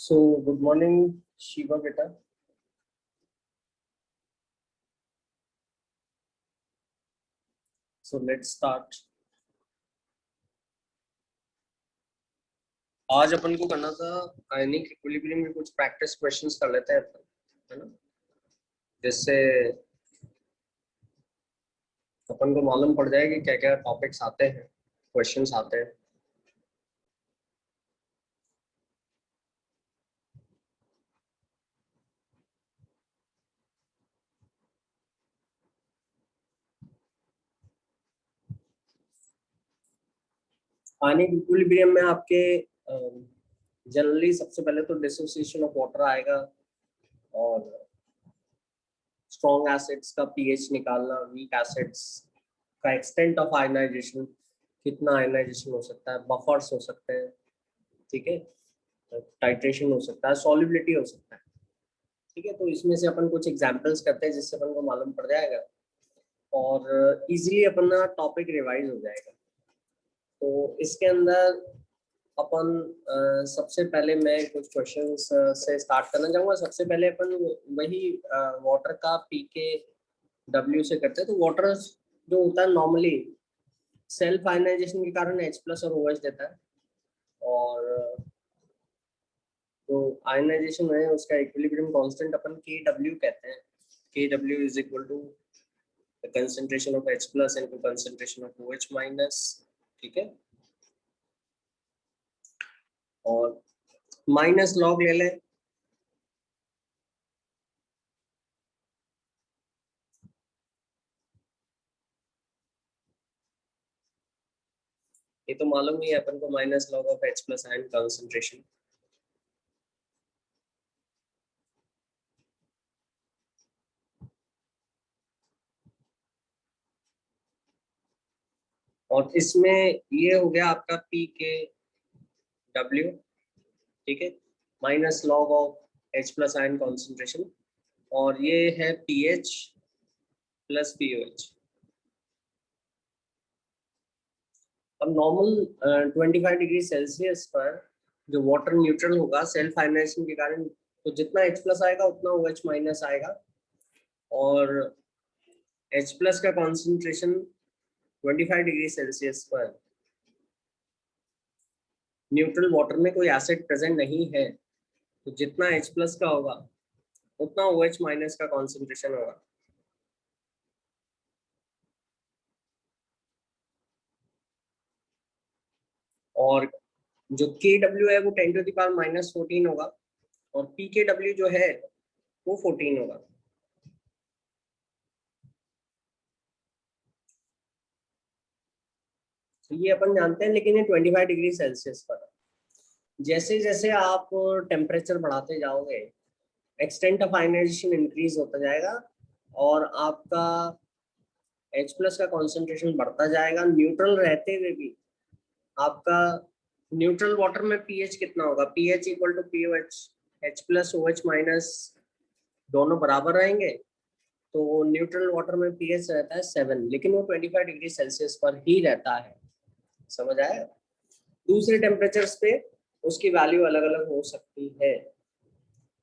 So, good morning, Shiva beta. So let's start. आज अपन को करना था आयनिक इक्विलिब्रियम में कुछ प्रैक्टिस क्वेश्चंस कर लेते हैं अपन, है ना, जिससे अपन को मालूम पड़ जाए कि क्या क्या टॉपिक्स आते हैं, क्वेश्चंस आते हैं। आयनिक इक्विलिब्रियम में आपके जनरली सबसे पहले तो डिसोसिएशन ऑफ वाटर आएगा और स्ट्रॉन्ग एसिड्स का पीएच निकालना, वीक एसिड्स का एक्सटेंट ऑफ आयनाइजेशन, कितना आयनाइजेशन हो सकता है, बफर्स हो सकते हैं, ठीक है, टाइट्रेशन हो सकता है, सॉल्युबिलिटी हो सकता है, ठीक है। तो इसमें से अपन कुछ एग्जांपल्स करते हैं जिससे अपन को मालूम पड़ जाएगा और इजीली अपना टॉपिक रिवाइज हो जाएगा। तो इसके अंदर अपन सबसे पहले मैं कुछ क्वेश्चंस से स्टार्ट करना चाहूँगा। सबसे पहले अपन वही वाटर का पीके डब्ल्यू से करते हैं। तो वाटर जो होता है नॉर्मली सेल्फ आयनाइजेशन के कारण H+ और OH देता है, और जो आयनाइजेशन है उसका इक्विलिब्रियम कांस्टेंट अपन KW कहते हैं। KW is equal to the concentration of H+ into concentration of OH-, ठीक है। और माइनस लॉग ले लें, ये तो मालूम ही है अपन को, minus log of H+ ion concentration. और इसमें ये हो गया आपका PKW, ठीक है, minus log of H+ ion concentration, और ये है pH प्लस POH। अब नॉर्मल 25 डिग्री सेल्सियस पर जो वाटर न्यूट्रल होगा सेल्फ आयनाइजेशन के कारण, तो जितना H+ आएगा उतना OH- आएगा, और H+ का कॉन्सेंट्रेशन 25 डिग्री सेल्सियस पर न्यूट्रल वाटर में कोई एसिड प्रेजेंट नहीं है, तो जितना H+ का होगा उतना OH- का कॉन्सेंट्रेशन होगा। और जो KW है वो 10⁻⁻14 होगा, और PKW जो है वो 14 होगा। तो ये अपन जानते हैं, लेकिन ये 25 डिग्री सेल्सियस पर है। जैसे जैसे आप टेम्परेचर बढ़ाते जाओगे एक्सटेंट ऑफ आयनाइजेशन इंक्रीज होता जाएगा और आपका H+ का कॉन्सेंट्रेशन बढ़ता जाएगा। न्यूट्रल रहते हुए भी आपका न्यूट्रल वाटर में pH कितना होगा, pH equal to POH, H+ OH- दोनों बराबर रहेंगे, तो न्यूट्रल वाटर में pH रहता है 7, लेकिन वो 25 डिग्री सेल्सियस पर ही रहता है। समझ आया? दूसरे टेम्परेचर्स पे उसकी वैल्यू अलग अलग हो सकती है,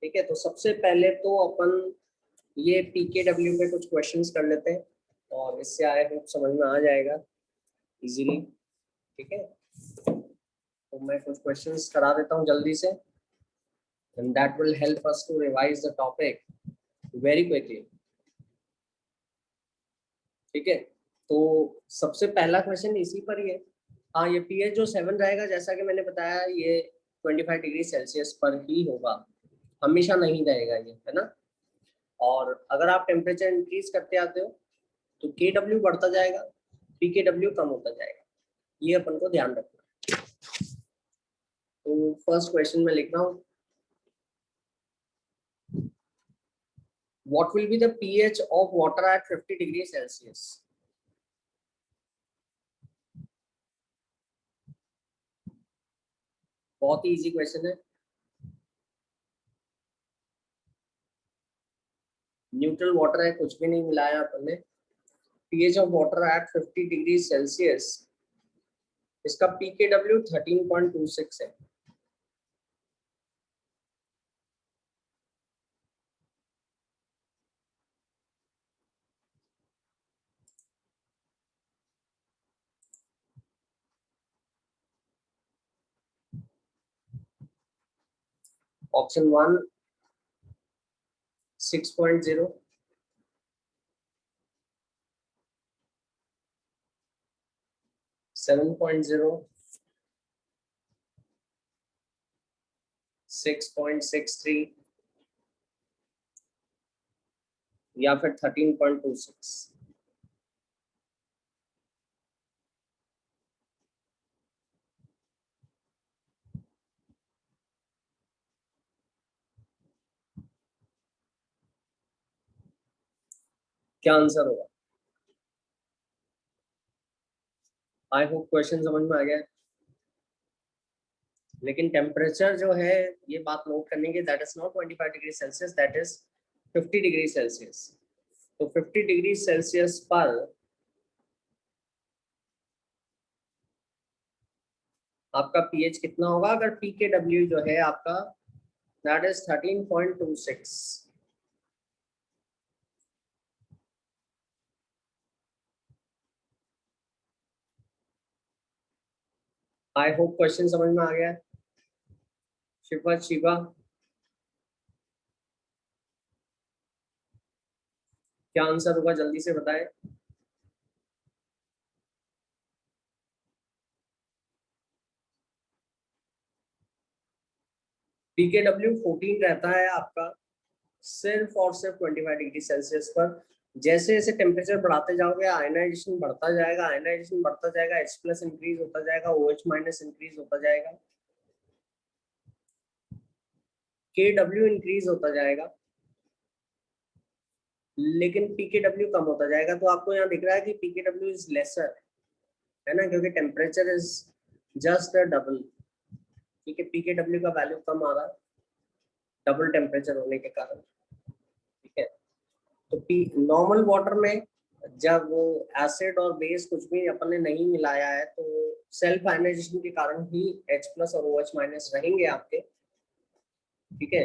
ठीक है। तो सबसे पहले तो अपन ये PKW पे कुछ क्वेश्चंस कर लेते हैं और इससे आए हुए समझ में आ जाएगा इजीली, ठीक है। तो मैं कुछ क्वेश्चंस करा देता हूँ जल्दी से, and that will help us to revise the topic very quickly, ठीक है। तो सबसे पहला क्वेश्चन इसी पर ही है। हाँ, ये pH जो 7 रहेगा, जैसा कि मैंने बताया, ये 25 डिग्री सेल्सियस पर ही होगा, हमेशा नहीं रहेगा ये, है ना। और अगर आप टेम्परेचर इंक्रीज करते आते हो तो KW बढ़ता जाएगा, PKW कम होता जाएगा, ये अपन को ध्यान रखना है। तो फर्स्ट क्वेश्चन में लिख रहा हूँ, what will be the pH of water at 50 degree Celsius? बहुत ही इजी क्वेश्चन है। न्यूट्रल वाटर है, कुछ भी नहीं मिलाया अपन ने। pH of water at 50 degree Celsius, इसका PKW 13.26 है। ऑप्शन 1 6.0, 7.0, 6.63 या फिर 13.26। क्या आंसर होगा? आई होप क्वेश्चन समझ में आ गया है। लेकिन टेम्परेचर जो है, ये बात नोट करने की, that is not 25 degree Celsius, that is 50 degree Celsius. तो 50 डिग्री सेल्सियस पर आपका पीएच कितना होगा? अगर पी के डब्ल्यू जो है आपका, that is 13.26। I hope question समझ में आ गया है। शिवा शिवा, क्या आंसर होगा? जल्दी से बताएं। पीकेडब्ल्यू 14 रहता है आपका सिर्फ और सिर्फ 25 डिग्री सेल्सियस पर। जैसे जैसे टेम्परेचर बढ़ाते जाओगे, आयनाइजेशन बढ़ता जाएगा, आयनाइजेशन बढ़ता जाएगा, H प्लस इंक्रीज होता जाएगा, OH माइनस इंक्रीज होता जाएगा, KW इंक्रीज होता जाएगा, लेकिन पीकेडब्ल्यू कम होता जाएगा। तो आपको यहाँ दिख रहा है कि पीकेडब्ल्यू इज लेसर, है ना, क्योंकि टेम्परेचर इज जस्ट डबल। ठीक है, पीकेडब्ल्यू का वैल्यू कम आ रहा है डबल टेम्परेचर होने के कारण। ठीक है, तो नॉर्मल वाटर में जब एसिड और बेस कुछ भी अपन ने नहीं मिलाया है, तो सेल्फ आयनाइजेशन के कारण ही H प्लस और OH माइनस रहेंगे आपके। ठीक है,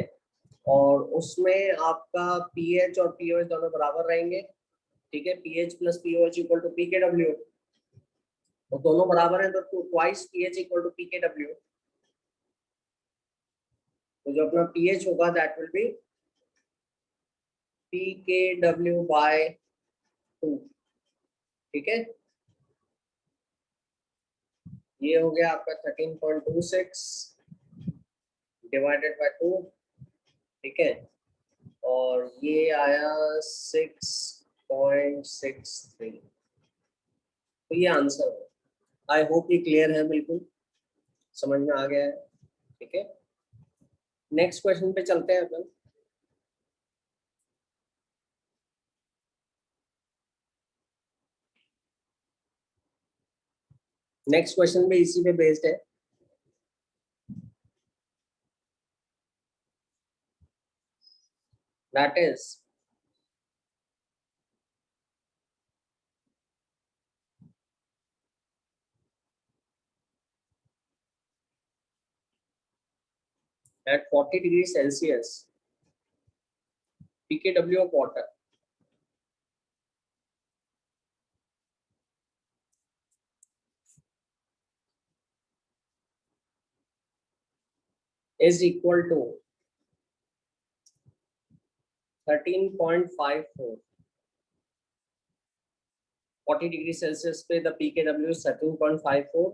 और उसमें आपका पीएच और पीओएच दोनों बराबर रहेंगे। ठीक है, pH plus pOH equal to पीकेडब्ल्यू, तो दोनों बराबर है, तो ट्वाइस पीएच इक्वल टू पीकेडब्ल्यू। तो जो अपना पीएच होगा दैट विल बी पीकेडब्ल्यू बाय 2। ठीक है, ये हो गया आपका 13.26 डिवाइडेड बाय 2। ठीक है, और ये आया 6.63। तो ये आंसर है। आई होप ये क्लियर है, बिल्कुल समझ में आ गया है। ठीक है, नेक्स्ट क्वेश्चन पे चलते हैं अपन। नेक्स्ट क्वेश्चन भी इसी पे बेस्ड है। That is at 40 degrees Celsius, pKw of water is equal to 13.54। 40 degree Celsius पे the pKw is 13.54।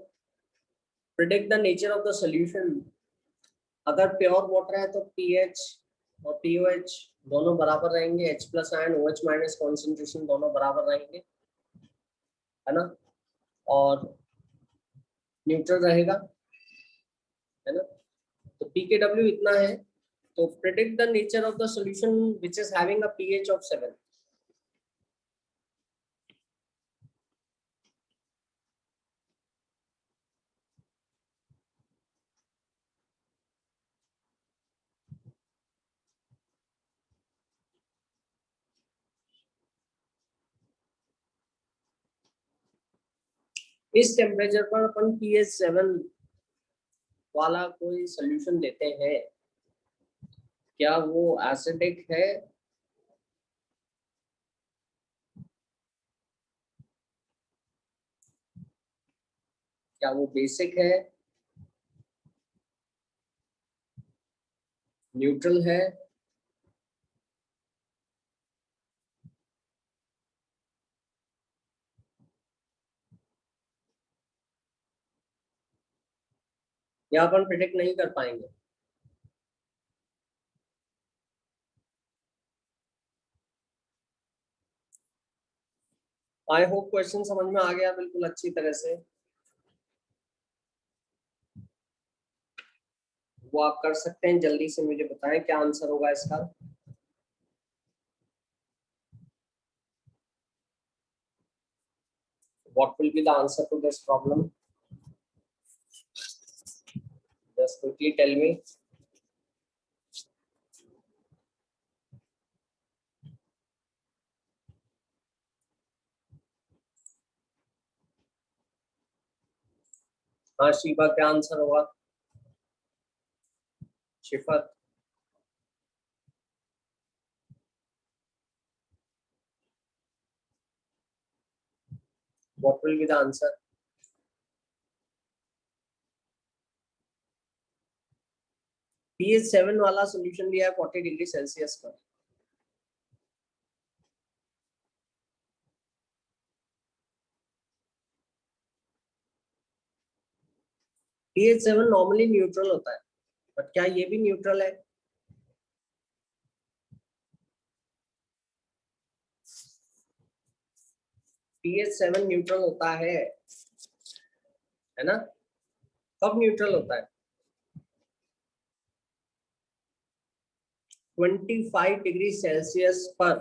Predict the nature of the solution. अगर प्योर वाटर है तो पीएच और पीओएच दोनों बराबर रहेंगे, H plus ion OH minus concentration दोनों बराबर रहेंगे, है ना, और न्यूट्रल रहेगा, है ना। तो pKw इतना है, तो predict the nature of the solution which is having a pH of 7। इस टेम्परेचर पर अपन pH 7 वाला कोई सोल्यूशन देते हैं, क्या वो एसिडिक है, क्या वो बेसिक है, न्यूट्रल है, या अपन प्रिडिक्ट नहीं कर पाएंगे। आई होप क्वेश्चन समझ में आ गया बिल्कुल अच्छी तरह से। वो आप कर सकते हैं, जल्दी से मुझे बताएं क्या आंसर होगा इसका। What will be the answer to this problem? Just quickly tell me. हाँ शिवा, क्या आंसर होगा? शिफत, what will be the answer? pH 7 वाला सॉल्यूशन लिया है 40 डिग्री सेल्सियस पर। pH 7 नॉर्मली न्यूट्रल होता है, बट क्या ये भी न्यूट्रल है? pH 7 न्यूट्रल होता है ना? कब न्यूट्रल होता है? 25 डिग्री सेल्सियस पर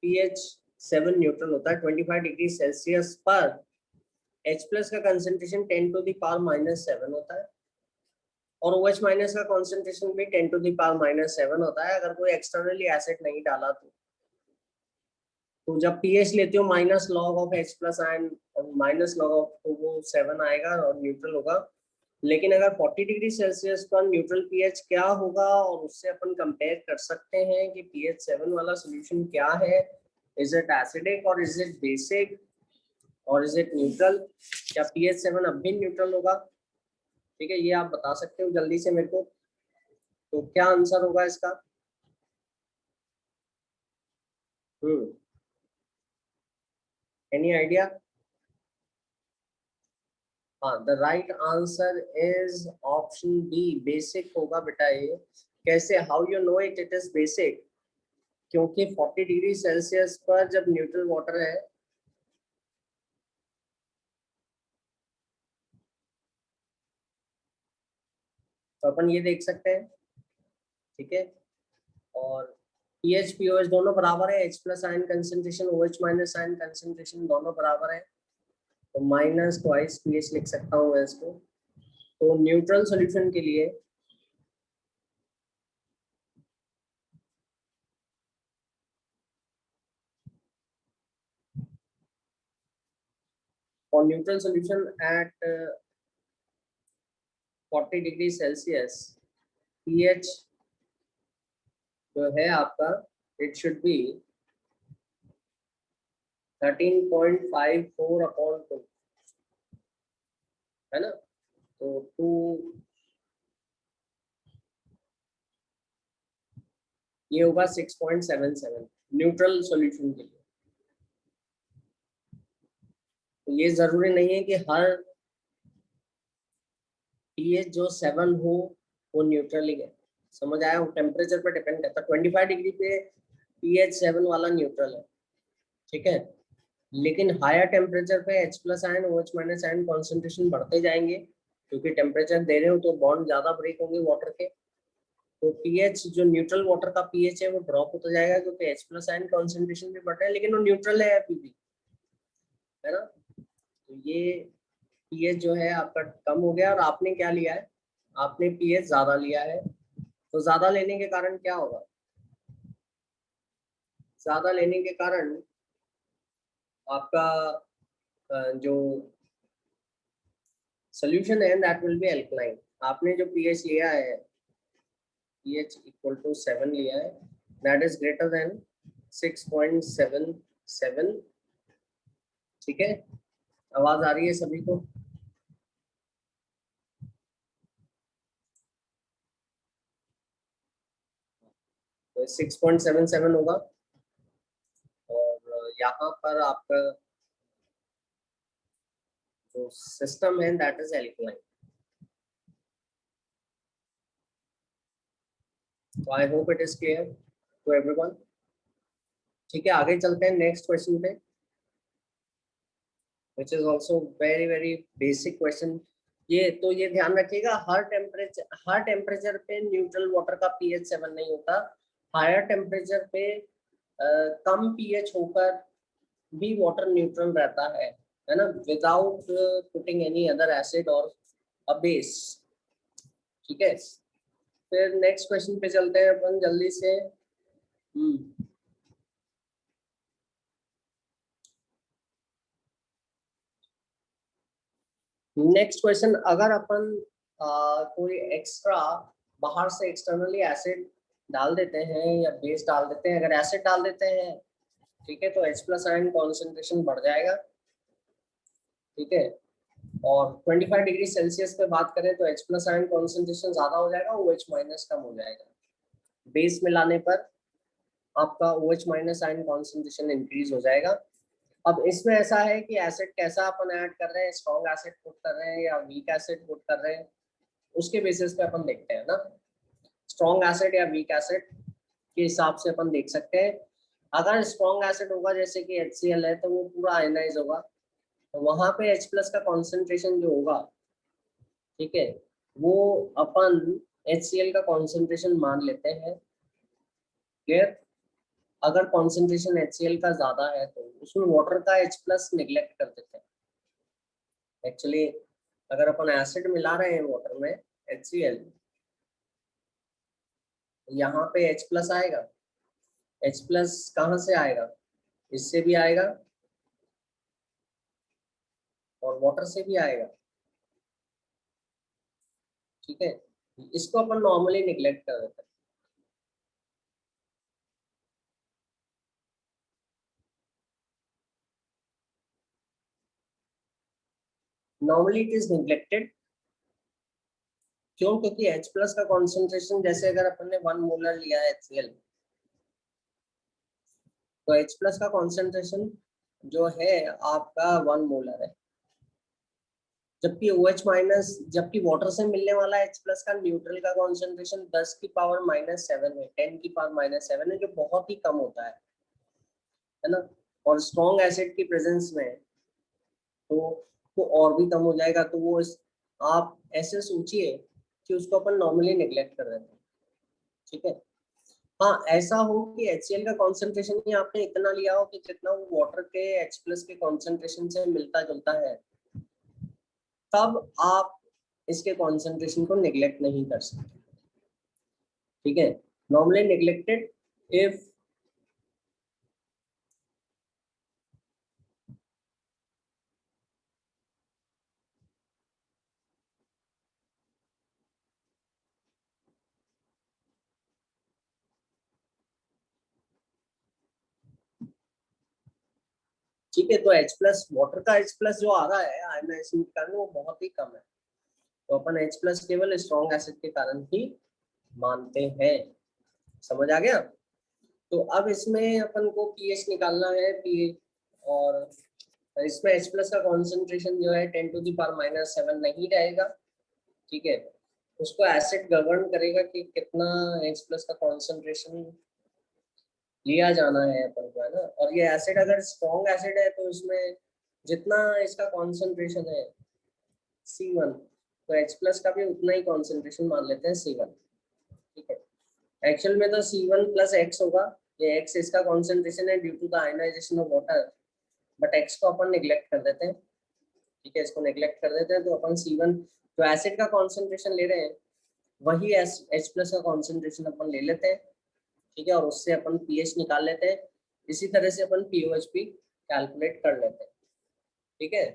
pH 7 न्यूट्रल होता है। 25 डिग्री सेल्सियस पर H प्लस का कंसेंट्रेशन 10 टू द पावर -7 होता है, और OH माइनस का कंसेंट्रेशन भी 10 टू द पावर -7 होता है, अगर कोई एक्सटर्नली एसिड नहीं डाला तो जब pH लेते हो minus log of H plus ion और माइनस लॉग ऑफ, तो वो 7 आएगा और न्यूट्रल होगा। लेकिन अगर 40 डिग्री सेल्सियस पर न्यूट्रल pH क्या होगा, और उससे अपन कंपेयर कर सकते हैं कि pH 7 वाला सोल्यूशन क्या है, इज इट एसिडिक और इज इट बेसिक और इज इट न्यूट्रल, क्या pH 7 अब भी न्यूट्रल होगा? ठीक है, ये आप बता सकते हो जल्दी से मेरे को। तो क्या आंसर होगा इसका? Any idea? हाँ, the right answer is option B, basic होगा बेटा ये। कैसे? How you know it it is basic? क्योंकि 40 डिग्री सेल्सियस पर जब न्यूट्रल वाटर है, तो अपन ये देख सकते हैं, ठीक है। और पीएच पीओएच दोनों बराबर है, H plus ion concentration OH minus ion concentration दोनों बराबर है, तो माइनस ट्वाइस पीएच लिख सकता हूँ मैं इसको। तो न्यूट्रल सॉल्यूशन के लिए और neutral solution at 40 degree Celsius pH जो है आपका, इट शुड बी 13.54 अपॉन 2, है ना? तो 2, ये होगा 6.77 न्यूट्रल सॉल्यूशन के लिए। तो ये जरूरी नहीं है कि हर pH जो 7 हो वो न्यूट्रल ही है, समझ आया? टेम्परेचर पर डिपेंड करता है। 25 डिग्री पे pH 7 वाला न्यूट्रल है, ठीक है। लेकिन हायर टेम्परेचर पे H plus ion OH minus ion concentration बढ़ते जाएंगे, क्योंकि टेम्परेचर दे रहे हो तो बॉन्ड ज्यादा ब्रेक होंगे वाटर के, तो pH जो न्यूट्रल वाटर का pH है वो ड्रॉप होता जाएगा, क्योंकि H प्लस आयन कॉन्सेंट्रेशन भी बढ़ रहा है, लेकिन वो न्यूट्रल है अभी भी, है ना? तो ये pH जो है आपका कम हो गया, और आपने क्या लिया है? आपने pH ज्यादा लिया है। तो ज्यादा लेने के कारण क्या होगा? ज्यादा लेने के कारण आपका जो सोल्यूशन है दैट विल बी एल्कलाइन। आपने जो pH लिया है, pH इक्वल टू 7 लिया है, दैट इज ग्रेटर देन 6.77, ठीक है। आवाज आ रही है सभी को? तो 6.77 होगा, और यहाँ पर आपका जो सिस्टम है दैट इज एल्कलाइन। तो I hope it is clear to everyone. ठीक है, आगे चलते हैं नेक्स्ट क्वेश्चन पे, which is also very very basic question. ये ध्यान रखिएगा, हर टेम्परेचर पे न्यूट्रल वाटर का पीएच 7 नहीं होता। हायर टेम्परेचर पे कम पीएच होकर भी वाटर न्यूट्रल रहता है ना, without putting any other acid और अ बेस। ठीक है, फिर नेक्स्ट क्वेश्चन पे चलते हैं अपन जल्दी से। नेक्स्ट क्वेश्चन, अगर अपन कोई एक्स्ट्रा बाहर से एक्सटर्नली एसिड डाल देते हैं या बेस डाल देते हैं, अगर एसिड डाल देते हैं, ठीक है, तो H प्लस आयन कॉन्सेंट्रेशन बढ़ जाएगा। ठीक है, और 25 डिग्री सेल्सियस पे बात करें तो H प्लस आयन कॉन्सेंट्रेशन ज्यादा हो जाएगा, OH माइनस कम हो जाएगा। बेस मिलाने पर आपका OH minus ion concentration increase हो जाएगा। अब इसमें ऐसा है कि एसिड कैसा अपन ऐड कर रहे हैं, स्ट्रॉन्ग एसिड पुट कर रहे हैं या वीक एसिड पुट कर रहे हैं, उसके बेसिस पे अपन देखते हैं ना। स्ट्रॉन्ग एसिड या वीक एसिड के हिसाब से अपन देख सकते हैं। अगर स्ट्रॉन्ग एसिड होगा जैसे कि HCl है, तो वो पूरा आयनाइज होगा, तो वहां पे H प्लस का कॉन्सेंट्रेशन जो होगा, ठीक है, वो अपन HCl का कॉन्सेंट्रेशन मान लेते हैं। क्लियर? अगर कॉन्सेंट्रेशन HCl का ज्यादा है तो उसमें वाटर का H प्लस निगलेक्ट कर देते हैं। एक्चुअली अगर अपन एसिड मिला रहे हैं वाटर में HCl, यहाँ पे H प्लस आएगा। H प्लस कहाँ से आएगा? इससे भी आएगा और वाटर से भी आएगा। ठीक है, इसको अपन नॉर्मली निगलेक्ट कर देते हैं। Normally it is neglected. क्यों? क्योंकि H प्लस का कॉन्सेंट्रेशन, जैसे अगर अपन ने 1 मोलर लिया है HCl, तो H प्लस का कॉन्सेंट्रेशन जो है आपका 1 मोलर है, जबकि OH माइनस, जबकि वाटर से मिलने वाला H प्लस का न्यूट्रल का कॉन्सेंट्रेशन 10 की पावर -7 है, 10 की पावर -7 है, जो बहुत ही कम होता है ना। और स्ट्रॉन्ग एसिड की प्रेजेंस में तो और भी कम हो जाएगा। तो वो आप ऐसे सोचिए कि उसको अपन नॉर्मली निगलेक्ट कर देते हैं। ठीक है, हाँ, ऐसा हो कि HCl का कॉन्सेंट्रेशन ही आपने इतना लिया हो कि जितना वो वाटर के H प्लस के कॉन्सेंट्रेशन से मिलता जुलता है, तब आप इसके कॉन्सेंट्रेशन को निगलेक्ट नहीं कर सकते। ठीक है, नॉर्मली निगलेक्टेड इफ ठीक है, तो H प्लस, वाटर का H प्लस जो आ रहा है आयनाइजेशन के कारण, वो बहुत ही कम है। तो अपन H प्लस केवल स्ट्रॉन्ग एसिड के कारण ही मानते हैं। समझ आ गया? तो अब इसमें अपन को पीएच निकालना है, पीएच, और इसमें H प्लस का कॉन्सेंट्रेशन जो है 10 टू दी पावर -7 नहीं रहेगा। ठीक है, उसको एसिड गवर्न करेगा कि कितना H प्लस का कॉन्सेंट्रेशन लिया जाना है अपन को, है ना। और ये एसिड अगर स्ट्रॉन्ग एसिड है तो इसमें जितना इसका कॉन्सेंट्रेशन है C1, तो H प्लस का भी उतना ही कॉन्सेंट्रेशन मान लेते हैं C1। ठीक है, एक्चुअल में तो C1 प्लस X होगा, ये X इसका कॉन्सेंट्रेशन है due to the ionisation of water, but X को अपन निगलेक्ट कर देते हैं। ठीक है, इसको नेग्लेक्ट कर देते हैं, तो अपन C1 जो एसिड का कॉन्सेंट्रेशन ले रहे हैं वही H प्लस का कॉन्सेंट्रेशन अपन ले लेते हैं। ठीक है, और उससे अपन पीएच निकाल लेते हैं। इसी तरह से अपन पीओएच भी कैलकुलेट कर लेते हैं। ठीक है,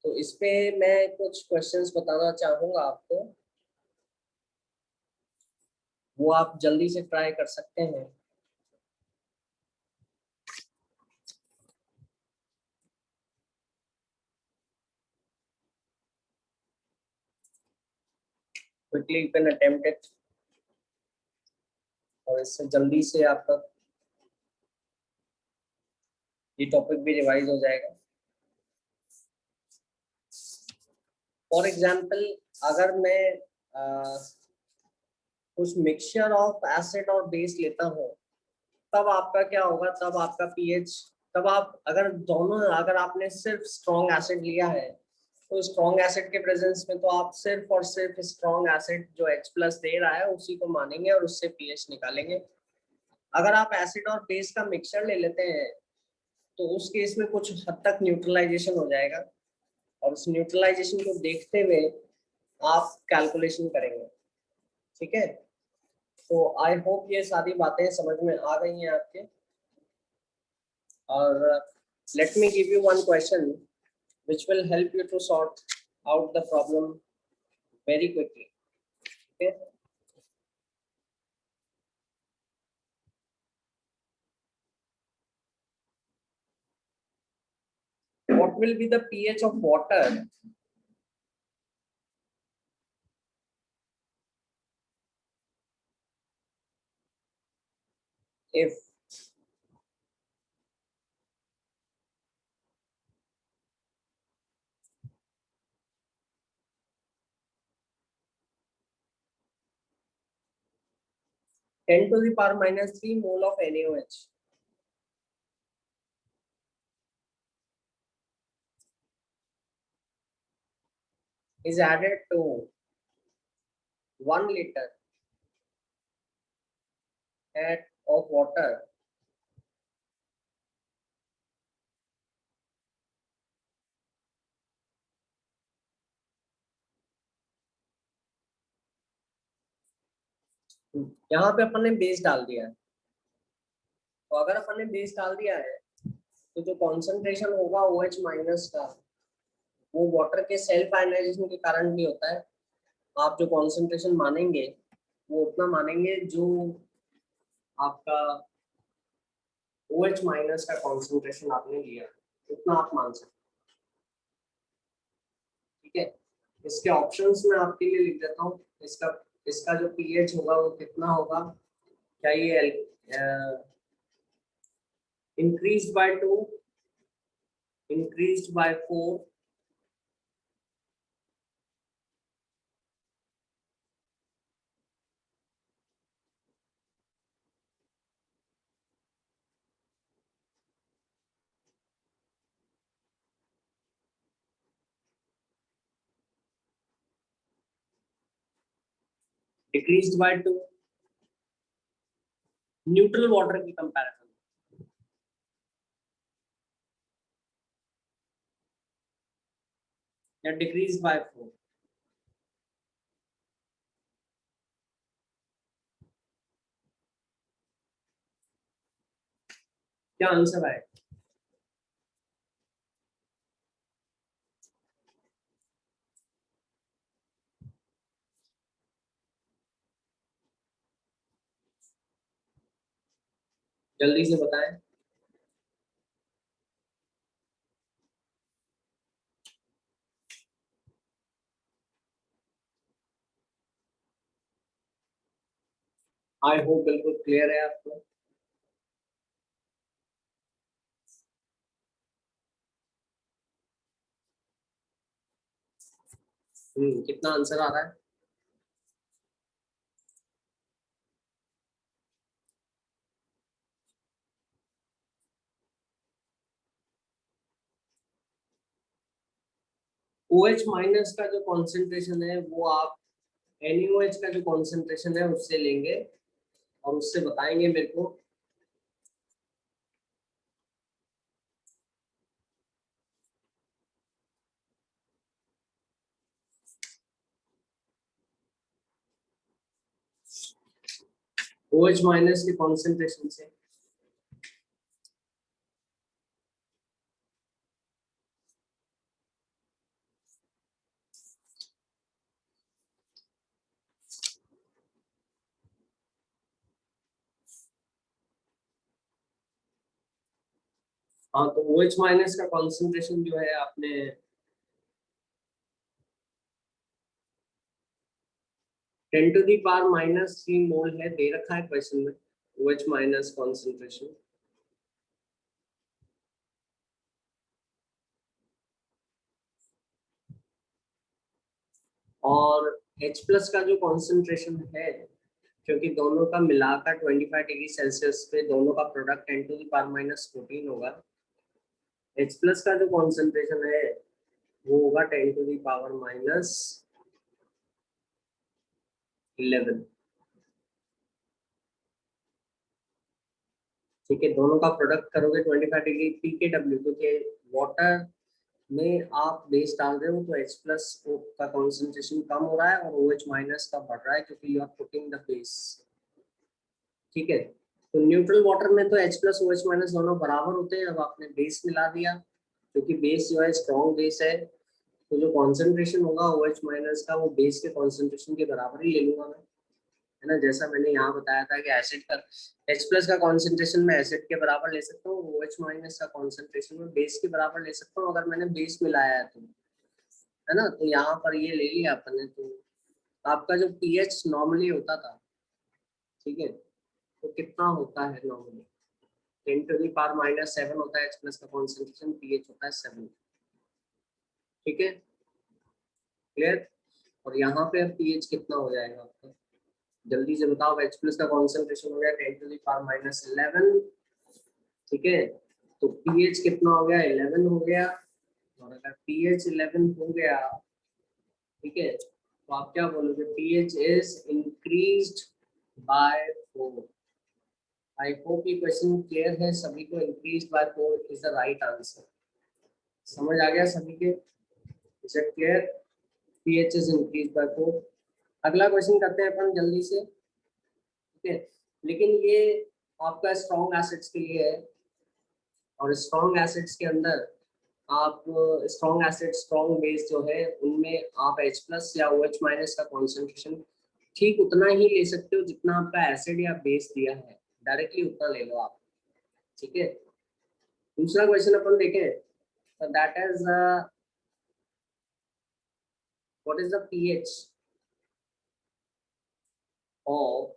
तो इस पे मैं कुछ क्वेश्चंस बताना चाहूंगा आपको, वो आप जल्दी से ट्राई कर सकते हैं। Quickly you can attempt it, और इससे जल्दी से आपका ये टॉपिक भी रिवाइज हो जाएगा। फॉर एग्जाम्पल अगर मैं कुछ मिक्सचर ऑफ एसिड और बेस लेता हूँ, तब आपका क्या होगा, तब आपका पीएच, तब आप अगर आपने सिर्फ स्ट्रॉन्ग एसिड लिया है तो स्ट्रॉन्ग एसिड के प्रेजेंस में तो आप सिर्फ और सिर्फ स्ट्रॉन्ग एसिड जो H+ दे रहा है उसी को मानेंगे और उससे पीएच निकालेंगे। अगर आप एसिड और बेस का मिक्सचर ले लेते हैं तो उस केस में कुछ हद तक न्यूट्रलाइजेशन हो जाएगा और उस न्यूट्रलाइजेशन को देखते हुए आप कैलकुलेशन करेंगे। ठीक है, तो आई होप ये सारी बातें समझ में आ गई हैं आपके। और let me give you one question which will help you to sort out the problem very quickly. Okay. What will be the pH of water if 10 to the power minus 3 mole of NaOH is added to 1 liter of water, यहाँ पे अपन ने base डाल दिया है, तो अगर अपन ने base डाल दिया है तो जो कॉन्सेंट्रेशन होगा OH माइनस का वो वाटर के सेल्फ आयनाइजेशन के कारण भी होता है। आप जो कॉन्सेंट्रेशन मानेंगे वो उतना मानेंगे जो आपका OH माइनस का कॉन्सेंट्रेशन आपने लिया उतना आप मान सकते। ठीक है, इसके ऑप्शंस में आपके लिए लिख देता हूँ। इसका जो पीएच होगा वो कितना होगा, क्या ये increased by 2, increased by 4, decreased bye 2, neutral water की कंपैरिजन, या डिक्रीज्ड बाय 4। क्या आंसर आए? जल्दी से बताएं। आई होप बिल्कुल क्लियर है आपको। कितना आंसर आ रहा है? OH माइनस का जो कॉन्सेंट्रेशन है वो आप NaOH का जो कॉन्सेंट्रेशन है उससे लेंगे और उससे बताएंगे मेरे को। OH माइनस के कॉन्सेंट्रेशन से हाँ, तो OH माइनस का कॉन्सेंट्रेशन जो है आपने 10⁻³ मोल है, दे रखा है क्वेश्चन में OH माइनस कॉन्सेंट्रेशन। और H+ का जो कॉन्सेंट्रेशन है, क्योंकि दोनों का मिलाकर 25 डिग्री सेल्सियस पे दोनों का प्रोडक्ट 10⁻14 होगा। H+ का जो कॉन्सेंट्रेशन है वो होगा 10⁻11। ठीक है, दोनों का प्रोडक्ट करोगे 25 डिग्री pKw, क्योंकि वाटर में आप बेस डाल रहे हो तो H+ का कॉन्सेंट्रेशन कम हो रहा है और OH माइनस का बढ़ रहा है, क्योंकि you are putting the base. ठीक है, तो न्यूट्रल वाटर में तो H+ OH माइनस दोनों बराबर होते हैं। अब आपने बेस मिला दिया, क्योंकि बेस जो है स्ट्रॉन्ग बेस है, तो जो कॉन्सेंट्रेशन होगा OH माइनस का वो बेस के कॉन्सेंट्रेशन के बराबर ही ले लूंगा मैं, है ना। जैसा मैंने यहाँ बताया था कि एसिड का H+ का कॉन्सेंट्रेशन मैं एसिड के बराबर ले सकता हूँ, OH माइनस का कॉन्सेंट्रेशन मैं बेस के बराबर ले सकता हूँ अगर मैंने बेस मिलाया है तो, है ना। तो यहाँ पर ये ले लिया अपन ने। तो आपका जो pH नॉर्मली होता था, ठीक है, तो कितना होता है नॉर्मली? 10⁻⁻7 होता है H+ का कॉन्सेंट्रेशन, pH होता है 7। ठीक है, क्लियर। और यहाँ पे अब pH कितना हो जाएगा आपका, जल्दी से बताओ। H+ का कॉन्सेंट्रेशन हो गया 10⁻11। ठीक है, तो pH कितना हो गया? 11 हो गया। और अगर pH 11 हो गया, ठीक है, तो आप क्या बोलोगे? pH is increased by 4। I hope ये क्वेश्चन क्लियर है सभी को। Increased by 4 is the right answer. समझ आ गया सभी के? Is it clear? pH is increased by 4। अगला क्वेश्चन करते हैं अपन जल्दी से। ठीक है, लेकिन ये आपका स्ट्रॉन्ग एसिड्स के लिए है, और स्ट्रॉन्ग एसिड्स के अंदर आप स्ट्रॉन्ग एसिड स्ट्रॉन्ग बेस जो है उनमें आप H+ या OH माइनस का कॉन्सेंट्रेशन ठीक उतना ही ले सकते हो जितना आपका एसिड या बेस दिया है, डायरेक्टली उतना ले लो आप। ठीक है, दूसरा क्वेश्चन अपन देखें, तो that is what is the pH of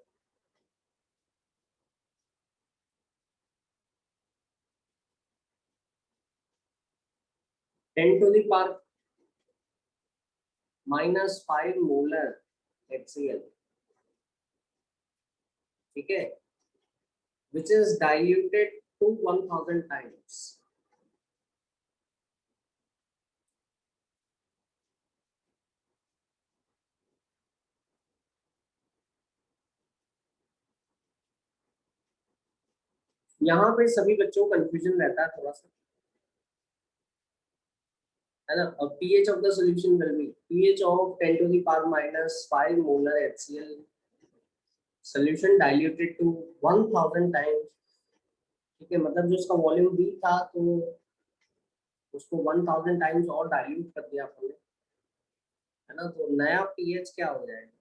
10⁻⁻5 molar HCl, ठीक है, which is diluted to 1000 times. यहाँ पे सभी बच्चों को कंफ्यूजन रहता है थोड़ा सा, है ना। और pH of the solution will be pH of 10⁻⁻5 molar HCl solution diluted to 1000 times। ठीक है, मतलब जो उसका वॉल्यूम भी था तो उसको 1000 टाइम्स और डाइल्यूट कर दिया आपने, है ना। तो नया pH क्या हो जाएगा?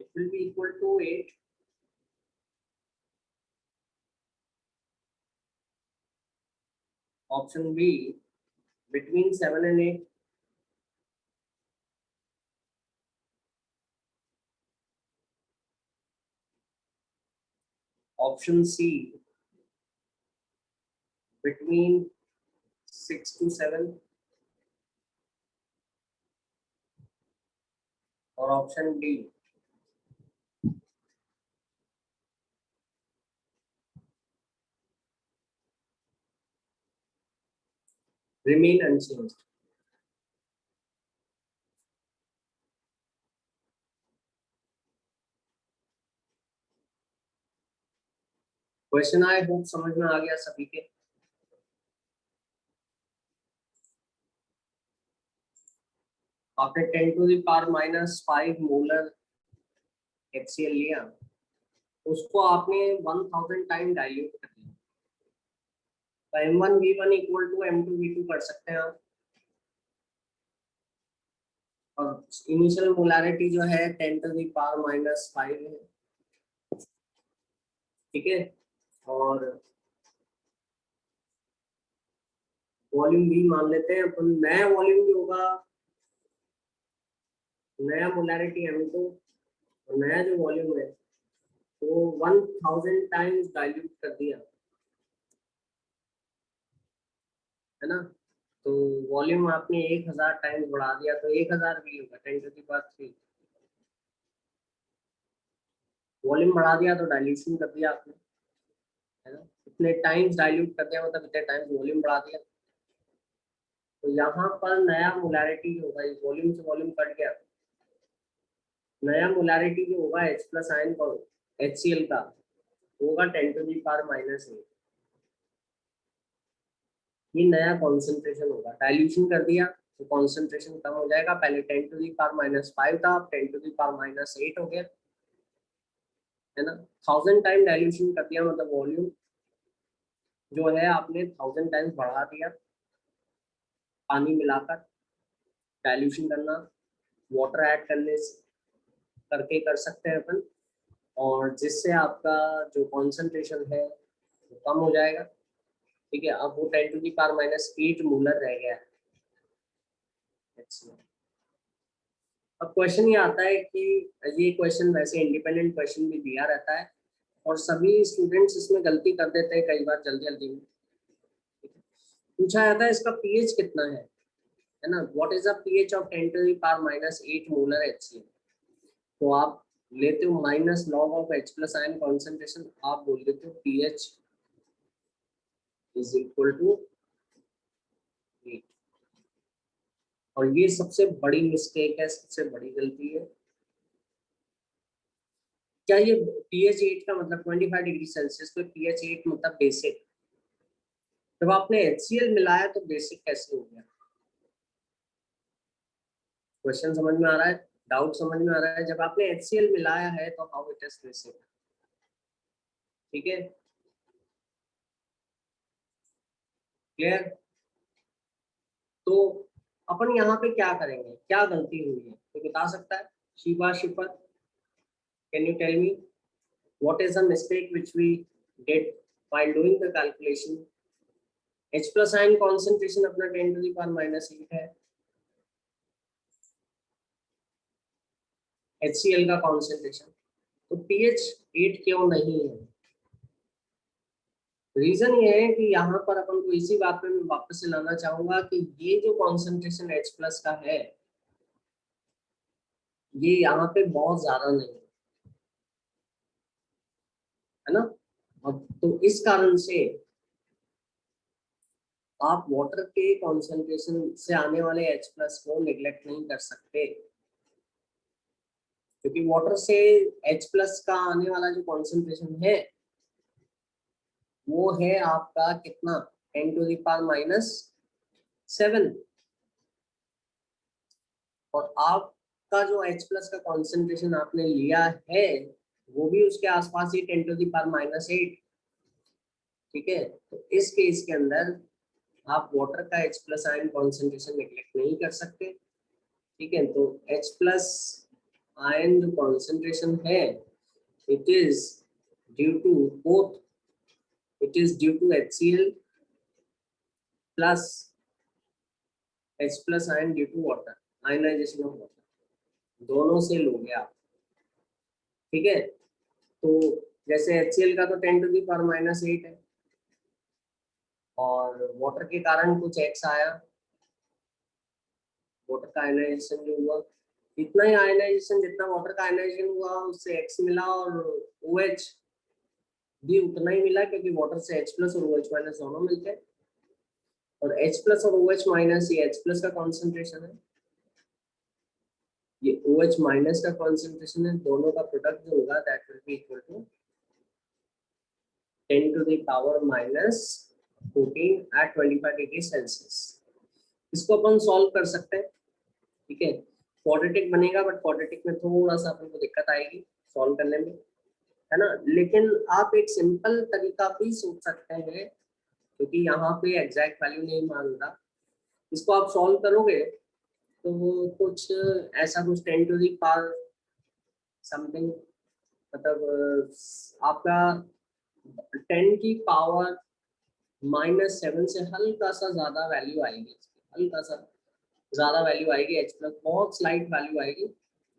It will be equal to 8। Option B between 7 and 8। Option C between 6 to 7। और option D remain unchanged. Question I hope समझ में आ गया सभी के। आपने 10⁻⁻5 मोलर HCl लिया, उसको आपने 1000 टाइम डाइल्यूट कर दिया, तो M1V1 इक्वल टू M2V2 कर सकते हैं आप। और इनिशियल मोलारिटी जो है 10⁻⁻5 है, ठीक है। और वॉल्यूम भी मान लेते हैं अपन, नया वॉल्यूम भी होगा नया मोलैरिटी M2 और नया जो वॉल्यूम है वो 1000 टाइम्स डाइल्यूट कर दिया, है ना। तो वॉल्यूम आपने 1000 टाइम्स बढ़ा दिया तो 1000 भी होगा 10⁻3। वॉल्यूम बढ़ा दिया तो डाइल्यूशन कर दिया आपने, है ना। इतने टाइम्स डाइल्यूट कर दिया मतलब इतने टाइम्स वॉल्यूम बढ़ा दिया। तो यहाँ पर नया मोलैरिटी जो होगा, वॉल्यूम से वॉल्यूम कट गया, नया मोलैरिटी जो होगा H प्लस आयन HCl का होगा 10⁻⁻8। ये नया कॉन्सेंट्रेशन होगा, डाइल्यूशन कर दिया तो कॉन्सेंट्रेशन कम हो जाएगा। पहले 10⁻⁵ था, अब 10⁻8 हो गया, है ना। 1000 टाइम डाइल्यूशन कर दिया मतलब वॉल्यूम जो है आपने 1000 टाइम्स बढ़ा दिया। पानी मिलाकर डाइल्यूशन करना, वाटर ऐड करने करके कर सकते हैं अपन, और जिससे आपका जो कॉन्सेंट्रेशन है वो कम हो जाएगा। ठीक है, अब वो 10⁻⁸ मोलर रह गया है। अब क्वेश्चन ये आता है कि ये क्वेश्चन वैसे इंडिपेंडेंट क्वेश्चन भी दिया रहता है और सभी स्टूडेंट्स इसमें गलती कर देते हैं कई बार जल्दी जल्दी में। पूछा जाता है इसका पीएच कितना है ना। What is the pH of 10⁻⁸ molar HCl। तो आप लेते हो minus log of H plus ion concentration, आप बोल देते हो पीएच इज इक्वल टू 8। और ये सबसे बड़ी मिस्टेक है, सबसे बड़ी गलती है। क्या ये pH 8 का मतलब 25 डिग्री सेल्सियस पे pH 8 मतलब बेसिक। जब आपने HCl मिलाया तो बेसिक कैसे हो गया। क्वेश्चन समझ में आ रहा है, डाउट समझ में आ रहा है। जब आपने HCl मिलाया है तो हाउ इट इज बेसिक। ठीक है, क्लियर। तो अपन यहाँ पे क्या करेंगे, क्या गलती हुई है तो बता सकता है। शिवा शिपर, can you tell me what is the mistake which we did while doing the calculation। H plus ion concentration अपना 10⁻⁻8 है, HCl का कॉन्सेंट्रेशन, तो pH 8 क्यों नहीं है। रीजन ये है कि यहाँ पर अपन को इसी बात पे मैं वापस से लाना चाहूंगा कि ये जो कॉन्सेंट्रेशन H प्लस का है ये यहाँ पे बहुत ज्यादा नहीं है ना। तो इस कारण से आप वाटर के कॉन्सेंट्रेशन से आने वाले H प्लस को निग्लेक्ट नहीं कर सकते, क्योंकि वाटर से H प्लस का आने वाला जो कॉन्सेंट्रेशन है वो है आपका कितना 10⁻⁷। और आपका जो H प्लस का कॉन्सेंट्रेशन आपने लिया है वो भी उसके आसपास ही 10⁻⁸। ठीक है, तो इस केस के अंदर आप वाटर का H plus ion concentration neglect नहीं कर सकते। ठीक है, तो H प्लस आयन जो कॉन्सेंट्रेशन है it is due to both, it is due to HCl plus H plus ion due to water, ionisation of water, दोनों से लोगे आप। ठीक है, तो जैसे HCl का तो 10⁻⁸ है और वाटर के कारण कुछ X आया, वाटर का आयनाइजेशन जो हुआ इतना ही आयनाइजेशन जितना वाटर का आयनाइजेशन हुआ उससे X मिला, और OH भी उतना ही मिला क्योंकि वाटर से H प्लस और OH माइनस दोनों मिलते हैं, और H प्लस और OH माइनस ये H प्लस का कॉन्सेंट्रेशन है, ये OH माइनस का कॉन्सेंट्रेशन है, दोनों का प्रोडक्ट जो होगा that will be equal to 10⁻⁻14 at 25 degree Celsius. इसको अपन सॉल्व कर सकते हैं। ठीक है, क्वाड्रेटिक बनेगा बट क्वाड्रेटिक में थोड़ा सा अपन को दिक्कत आएगी सॉल्व करने में, है ना। लेकिन आप एक सिंपल तरीका भी सोच सकते हैं क्योंकि यहाँ पे एग्जैक्ट वैल्यू नहीं मान रहा, इसको आप सॉल्व करोगे तो वो कुछ ऐसा कुछ 10⁻⁷ समथिंग, मतलब आपका 10⁻⁻7 से हल्का सा ज्यादा वैल्यू आएगी, हल्का सा ज्यादा वैल्यू आएगी H प्लस, बहुत स्लाइट वैल्यू आएगी,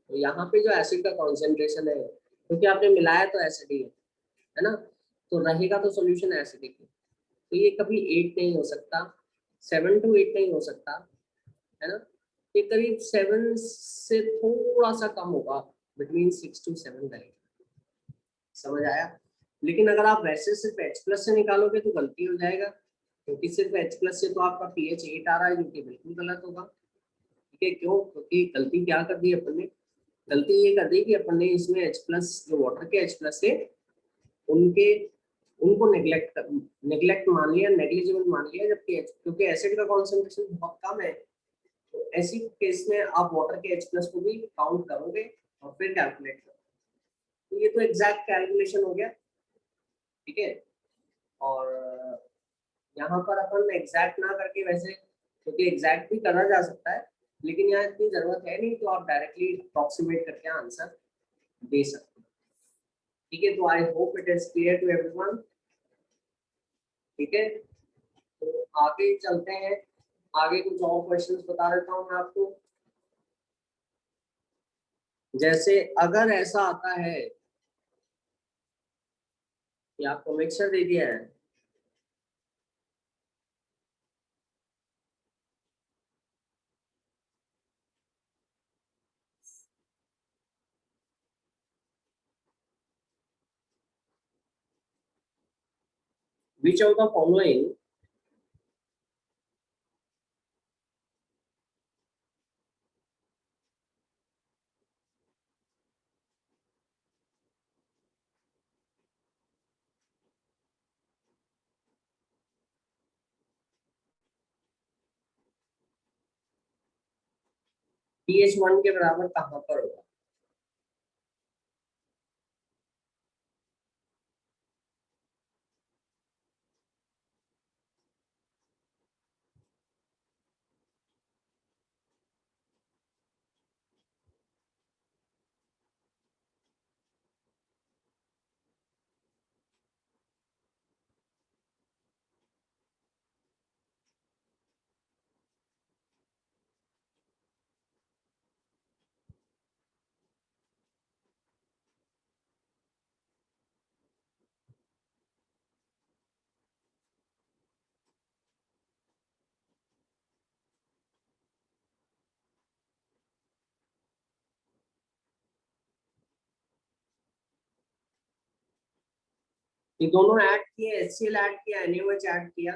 तो यहाँ पे जो एसिड का कॉन्सेंट्रेशन है, क्योंकि आपने मिलाया तो एसिड ही है ना, तो रहेगा तो सोल्यूशन एसिडिक। तो ये कभी 8 नहीं हो सकता, 7 to 8 नहीं हो सकता, है ना। ये करीब 7 से थोड़ा सा कम होगा, बिटवीन 6 to 7 रहेगा। समझ आया। लेकिन अगर आप वैसे सिर्फ H+ से निकालोगे तो गलती हो जाएगा, क्योंकि सिर्फ H+ से तो आपका pH 8 आ रहा है, जो कि बिल्कुल गलत होगा। ठीक है, क्यों? क्योंकि गलती क्या कर दी अपन ने, गलती ये कर दी कि अपन ने इसमें H+ जो वाटर के H+ है उनके उनको नेग्लेक्ट मान लिया, नेग्लिजिबल मान लिया, जबकि क्योंकि एसिड का कॉन्सेंट्रेशन बहुत कम है, तो ऐसी केस में आप वाटर के H+ को भी काउंट करोगे और फिर कैलकुलेट करोगे। तो ये तो एग्जैक्ट कैलकुलेशन हो गया। ठीक है, और यहाँ पर अपन एग्जैक्ट ना करके, वैसे क्योंकि एग्जैक्ट भी करा जा सकता है, लेकिन यहाँ इतनी जरूरत है नहीं, तो आप डायरेक्टली अप्रोक्सीमेट करके आंसर दे सकते हैं। ठीक है, तो I hope it is clear to everyone. ठीक है, तो आगे चलते हैं, आगे कुछ और क्वेश्चंस बता देता हूँ मैं आपको। जैसे अगर ऐसा आता है कि आपको मिक्सचर दे दिया है, which of the following pH 1 के बराबर कहाँ पर होगा? ये दोनों ऐड किए, HCl ऐड किया, NaOH ऐड किया,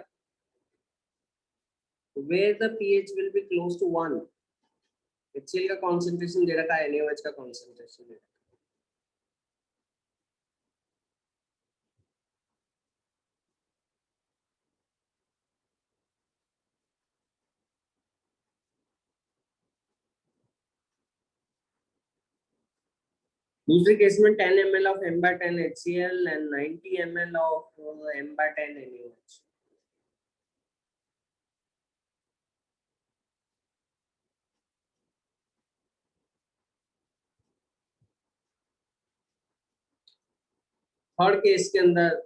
where the pH will be close to 1। HCl का कॉन्सेंट्रेशन दे रखा है, NaOH का कॉन्सेंट्रेशन दे रखा है। दूसरे केस में 10 ml of M/10 HCl and 90 ml of M/10 NaOH। Third case के अंदर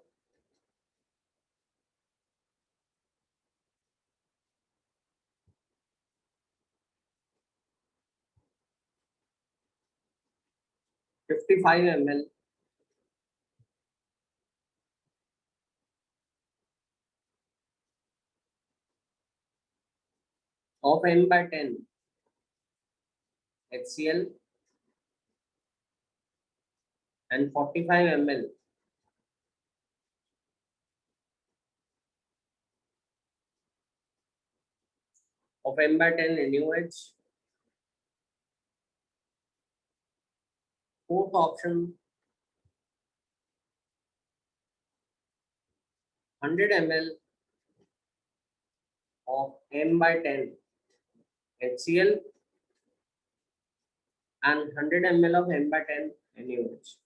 $55 ml of M/10 HCl and 45 ml of M/10 NaOH। Fourth option, 100 ml of M/10 HCl and 100 ml of M/10 NaOH।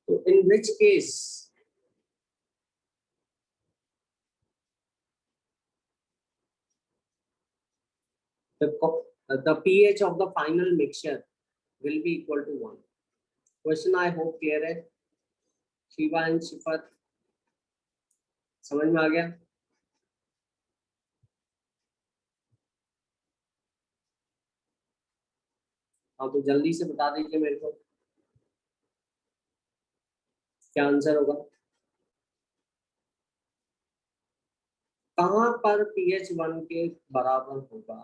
So in which case the pH of the final mixture will be equal to 1? Question I hope clear है, Shiva and शिफत। समझ में आ गया? हाँ तो जल्दी से बता दीजिए मेरे को क्या आंसर होगा। कहाँ पर पीएच 1 के बराबर होगा?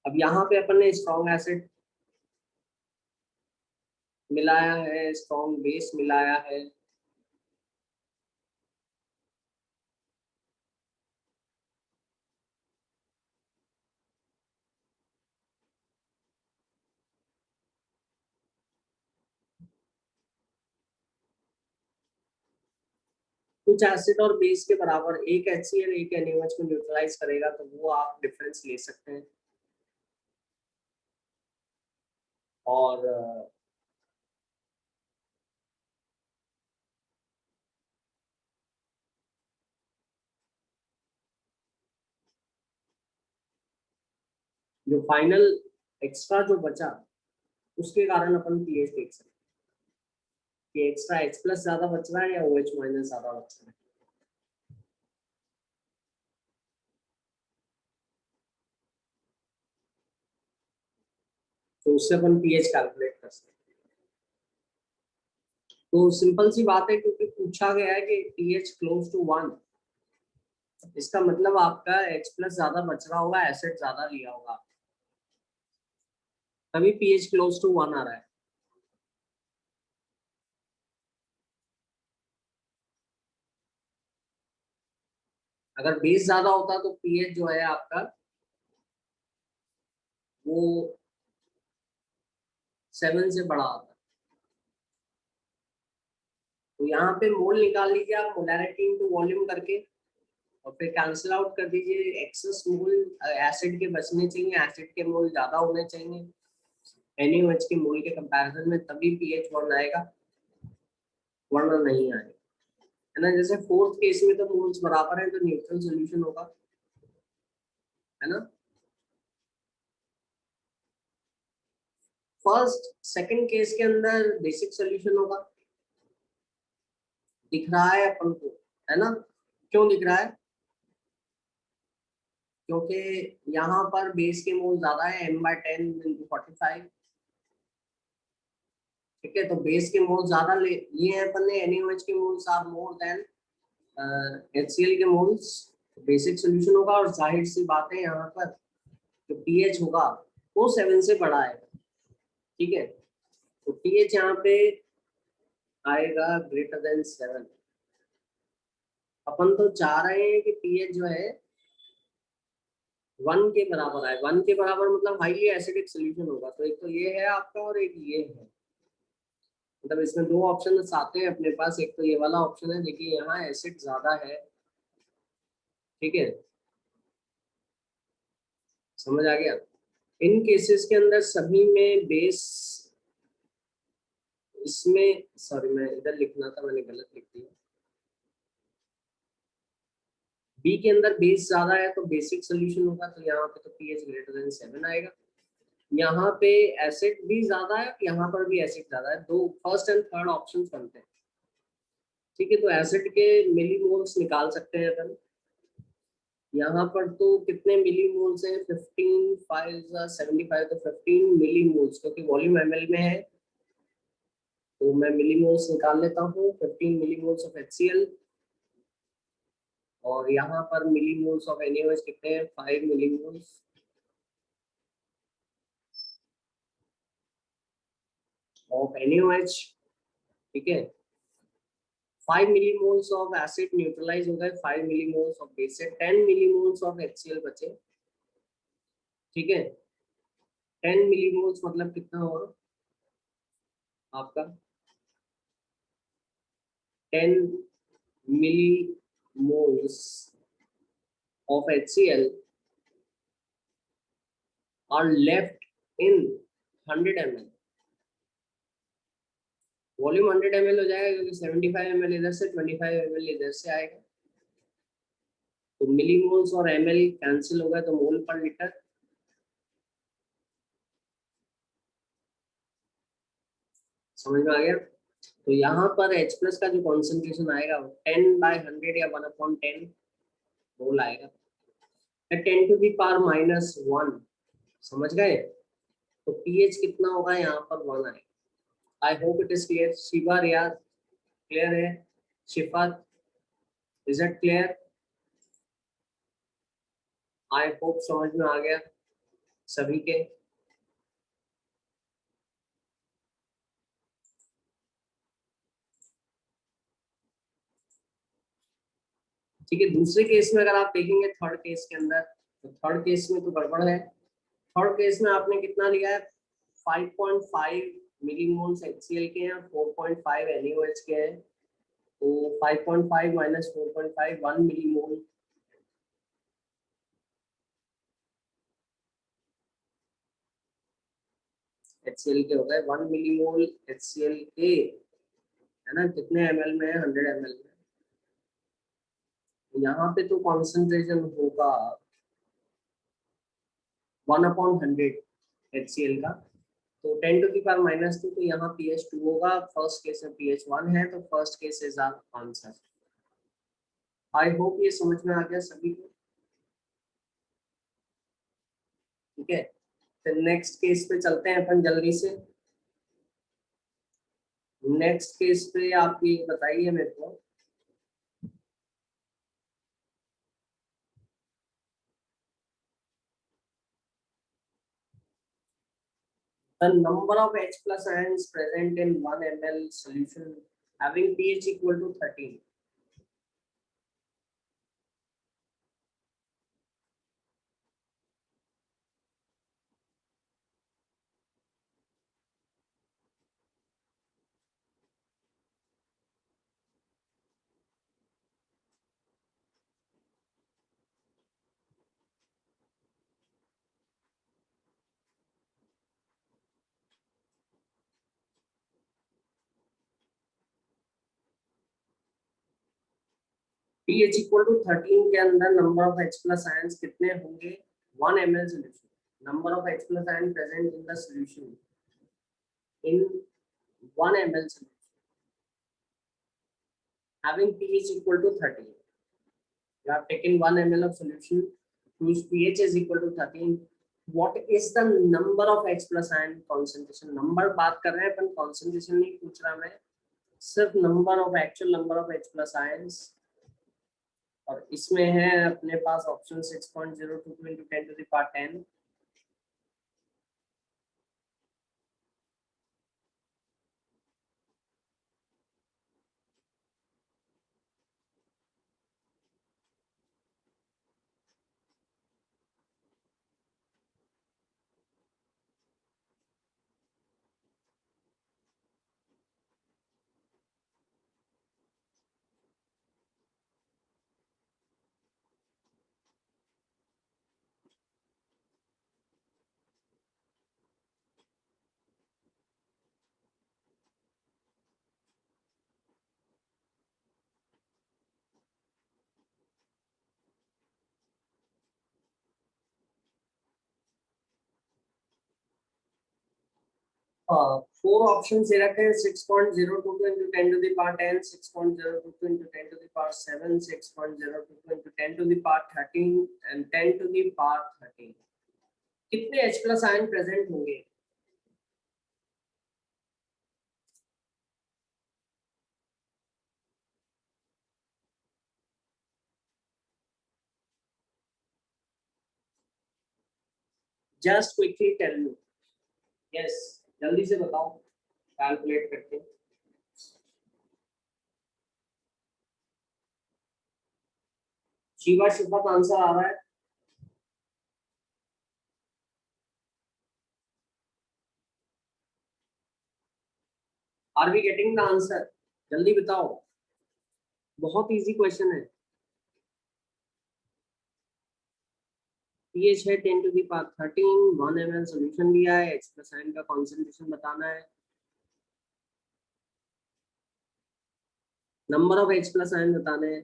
अब यहाँ पे अपन ने स्ट्रॉन्ग एसिड मिलाया है, स्ट्रॉन्ग बेस मिलाया है, कुछ एसिड और बेस के बराबर एक HCl एक NaOH को न्यूट्रलाइज करेगा, तो वो आप डिफरेंस ले सकते हैं। और जो फाइनल एक्स्ट्रा जो बचा उसके कारण अपन पीएच देख सकते हैं कि एक्स्ट्रा H+ ज्यादा बच रहा है या OH- ज्यादा बच रहा है। तो उससे अपन पीएच कैलकुलेट कर सकते हैं। तो सिंपल सी बात है, क्योंकि पूछा गया है कि पीएच क्लोज टू 1, इसका मतलब आपका H+ ज्यादा बच रहा होगा, एसिड ज्यादा लिया होगा, तभी पीएच क्लोज टू 1 आ रहा है। अगर बेस ज्यादा होता तो पीएच जो है आपका वो 7 से बड़ा आता। तो यहाँ पे मोल निकाल लीजिए आप, मोलैरिटी इनटू वॉल्यूम करके, और फिर कैंसिल आउट कर दीजिए। एक्सेस मोल एसिड के बचने चाहिए, एसिड के मोल ज्यादा होने चाहिए NaOH के मोल के कंपैरिजन में, तभी पीएच 1 आएगा, वरना नहीं आएगा, है ना। जैसे फोर्थ केस में तो मोल्स बराबर है, तो न्यूट्रल सोल्यूशन होगा, है ना। फर्स्ट सेकंड केस के अंदर बेसिक सोल्यूशन होगा, दिख रहा है अपन को, है ना। क्यों दिख रहा है? क्योंकि यहाँ पर बेस के मोल ज्यादा है, m/10 × 45। ठीक है, तो बेस के मोल ज्यादा लिए हैं अपन ने, NaOH के moles are more than HCl के मोल्स, बेसिक सोल्यूशन होगा। और जाहिर सी बात है यहाँ पर जो पीएच होगा वो 7 से बड़ा है। ठीक है, तो पीएच यहाँ पे आएगा >7। अपन तो चाह रहे हैं कि पीएच जो है 1 के बराबर आए। 1 के बराबर मतलब हाईली एसिडिक सोल्यूशन होगा। तो एक तो ये है आपका और एक ये है, मतलब इसमें दो ऑप्शन आते हैं अपने पास। एक तो ये वाला ऑप्शन है, देखिए यहाँ एसिड ज्यादा है, ठीक है, समझ आ गया। इन केसेस के अंदर सभी में बेस, इसमें सॉरी मैं इधर लिखना था, मैंने गलत लिख दिया। बी के अंदर बेस ज्यादा है तो बेसिक सोल्यूशन होगा, तो यहाँ पे तो पीएच >7 आएगा। यहाँ पे एसिड भी ज्यादा है, यहाँ पर भी एसिड ज्यादा है, दो फर्स्ट एंड थर्ड ऑप्शन बनते हैं। ठीक है, तो एसिड के मिलीमोल्स निकाल सकते हैं अपन। यहाँ पर तो कितने मिलीमोल्स हैं? 15 5 75, तो 15 मिलीमोल्स, क्योंकि वॉल्यूम ml में है तो मैं मिलीमोल्स निकाल लेता हूँ। 15 मिलीमोल्स ऑफ HCl, और यहाँ पर मिलीमोल्स ऑफ NaOH कितने हैं? 5 मिलीमोल्स ऑफ NaOH। ठीक है, 5 मिलीमोल्स ऑफ एसिड न्यूट्रलाइज हो गए, 5 मिलीमोल्स ऑफ बेस से 10 मिलीमोल्स ऑफ HCl बचे। ठीक है, 10 मिलीमोल्स मतलब कितना होगा आपका? 10 millimoles of HCl are left in 100 ml। Volume 100 ml हो जाएगा, क्योंकि 75 ml इधर से 25 ml इधर से आएगा। तो मिलीमोल्स और ml कैंसिल हो गए, तो मोल पर लीटर। समझ में आ गया? तो यहाँ पर H प्लस का जो कॉन्सेंट्रेशन आएगा वो 10/100 या 1/10 मोल आएगा, 10⁻⁻1। समझ गए? तो पीएच कितना होगा यहाँ पर 1 आएगा। I hope it is clear. Shiva, Riyaz clear है? Shifat, is it clear? I hope समझ में आ गया सभी के। ठीक है, दूसरे केस में अगर आप देखेंगे थर्ड केस के अंदर, तो थर्ड केस में तो गड़बड़ है। थर्ड केस में आपने कितना लिया है? 5.5 मिलीमोल्स HCl के हैं, 4.5 NaOH के हैं। तो 5.5 माइनस 4.5 1 मिलीमोल। HCl के हो गए 1 मिलीमोल HCl के, है ना? कितने ml में है? 100 ml में। यहाँ पे तो कॉन्सेंट्रेशन होगा 1/100 HCl का, तो 10⁻⁻2। तो यहाँ pH 2 होगा, फर्स्ट केस में pH 1 है, तो first case is our answer. I hope ये समझ में आ गया सभी को। ठीक है, फिर नेक्स्ट केस पे चलते हैं अपन जल्दी से। नेक्स्ट केस पे आप ये बताइए मेरे को, the number of H plus ions present in 1 ml solution having pH equal to 13. pH equal to 13 के अंदर number of H plus ions कितने होंगे? 1 ml solution. Number of H plus ions present in the solution in 1 ml solution having pH equal to 13. You have taken 1 ml of solution whose pH is equal to 13. What is the number of H plus ion concentration? Number बात कर रहे हैं अपन, concentration नहीं पूछ रहा मैं, सिर्फ number of actual number of H plus ions। और इसमें है अपने पास option 6.022 into 10 to the power 10। Four option दे रखे हैं, 6.022 into 10 to the power 10, 6.022 into 10 to the power 7, 6.022 into 10 to the power 13 and 10 to the power 13। कितने H plus ion present होंगे? Just quickly tell me. Yes, जल्दी से बताओ calculate करके। Shiva, शिफात answer आ रहा है? Are we getting the answer? जल्दी बताओ, बहुत इजी क्वेश्चन है। पीएच है 10 to the power 13, 1 ml solution दिया है, H plus आयन का कॉन्सेंट्रेशन बताना है, number of H plus ion बताने हैं।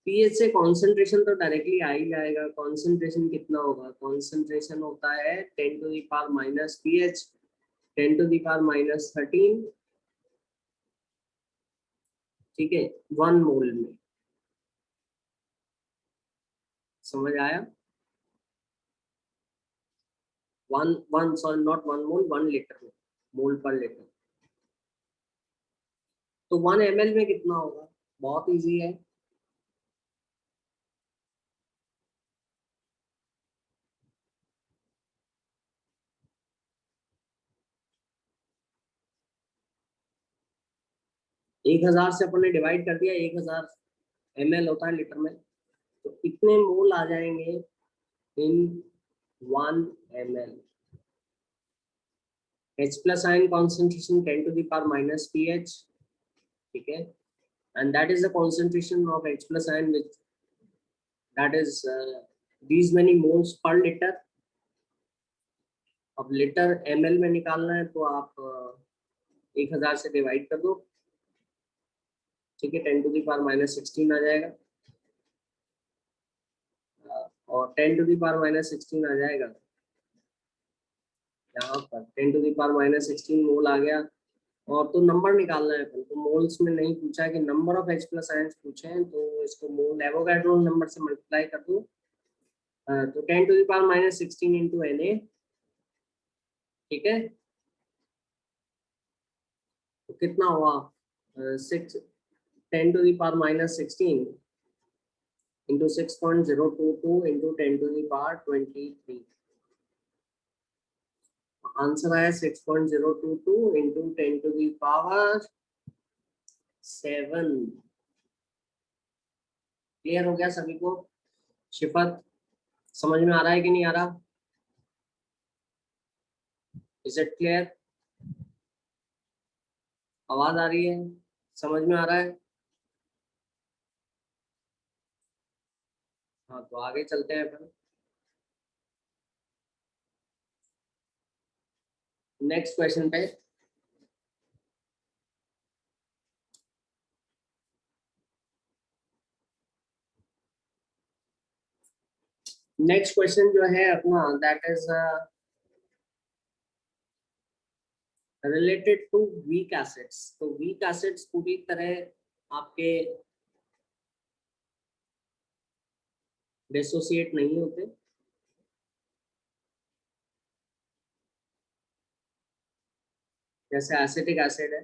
पीएच से कॉन्सेंट्रेशन तो डायरेक्टली आ ही जाएगा। कॉन्सेंट्रेशन कितना होगा? कॉन्सेंट्रेशन होता है 10 to the power minus pH 10 to the power minus 13 ठीक है, 1 मोल में। समझ आया? 1 सॉरी नॉट 1 मोल, 1 लीटर में, मोल पर लीटर। तो 1 ml में कितना होगा? बहुत इजी है। एक 1000 से अपन ने डिवाइड कर दिया, 1000 ml होता है लीटर में, तो कितने मोल आ जाएंगे इन 1 ml? H plus ion concentration 10 to the power minus pH, ठीक है, and that is the concentration of H plus ion with that is these many moles per liter. अब लीटर ml में निकालना है तो आप 1000 से डिवाइड कर दो, ठीक है, 10 to the power minus 16 आ जाएगा, और 10 to the power minus 16 आ जाएगा यहाँ पर, 10 to the power minus 16 मोल आ गया। और तो नंबर निकालना है अपन को, मोल्स में नहीं पूछा है कि number of H plus ions पूछे हैं, तो इसको मोल एवोगाड्रो नंबर से मल्टीप्लाई कर दो। तो 10 to the power minus 16 into Na, ठीक है, तो कितना हुआ? 10 to the power minus 16 into 6.022 into 10 to the power 23। Answer आया 6.022 into 10 to the power 7। Clear हो गया सभी को? शिफत, समझ में आ रहा है कि नहीं आ रहा? Is it clear? आवाज आ रही है? समझ में आ रहा है? हाँ, तो आगे चलते हैं अपन नेक्स्ट क्वेश्चन पे। नेक्स्ट क्वेश्चन जो है अपना that is related to weak acids. तो वीक एसिड्स पूरी तरह आपके डिसोसिएट नहीं होते, जैसे एसिटिक एसिड है,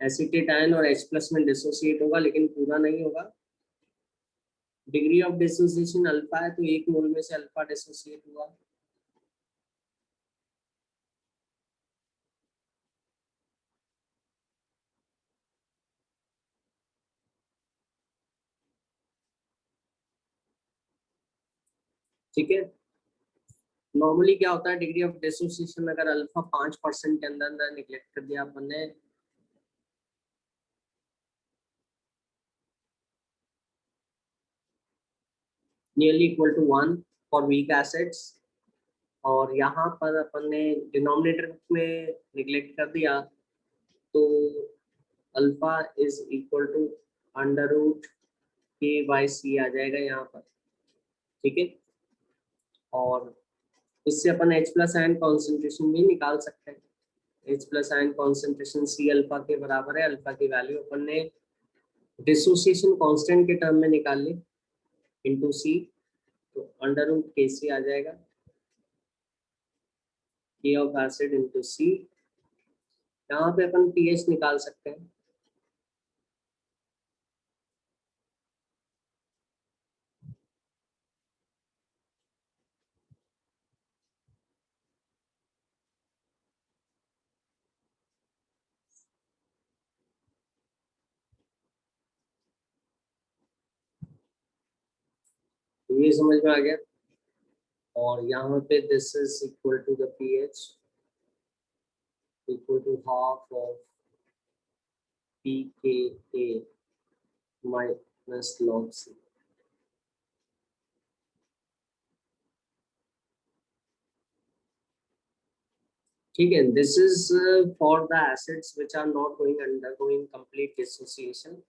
एसिटेट आयन और H प्लस में डिसोसिएट होगा लेकिन पूरा नहीं होगा। डिग्री ऑफ डिसोसिएशन अल्फा है, तो 1 मोल में से अल्फा डिसोसिएट हुआ। ठीक है, नॉर्मली क्या होता है, डिग्री ऑफ डिसोसिएशन अगर अल्फा 5% के अंदर निगलेक्ट कर दिया अपन ने, nearly equal to 1 for weak acids, और यहाँ पर अपन ने डिनोमिनेटर में निगलेक्ट कर दिया तो alpha is equal to under root k/c आ जाएगा यहाँ पर। ठीक है, और इससे अपन H प्लस आयन कॉन्सेंट्रेशन भी निकाल सकते हैं। H plus ion concentration C alpha के बराबर है, अल्फा की वैल्यू अपन ने डिसोसिएशन कांस्टेंट के टर्म में निकाल ली इनटू C, तो अंडर रूट kc आ जाएगा, K of acid into C। यहाँ पे अपन pH निकाल सकते हैं। तो ये समझ में आ गया, और यहाँ पे this is equal to the pH equal to half of pKa minus log C। ठीक है, this is for the acids which are not going undergoing complete dissociation.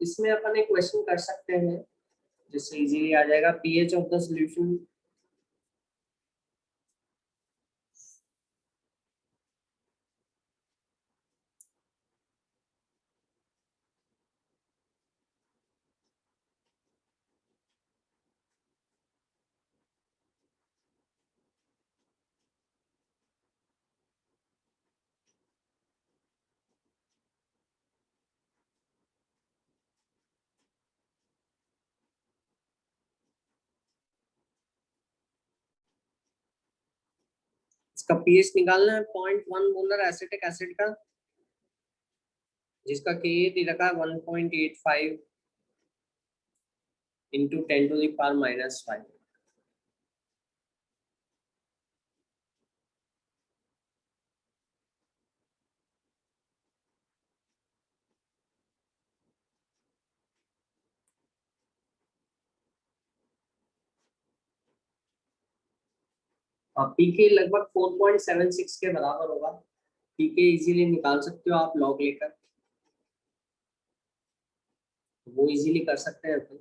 इसमें अपन एक क्वेश्चन कर सकते हैं जिससे इजीली आ जाएगा। pH ऑफ द सॉल्यूशन इसका पीएच निकालना है 0.1 मोलर एसिटिक एसिड का, जिसका के दे रखा है 1.85 इंटू 10⁻⁻⁵। और पीके लगभग 4.76 के बराबर होगा। पीके इजीली निकाल सकते हो आप लॉग लेकर, वो इजीली कर सकते हैं अपन।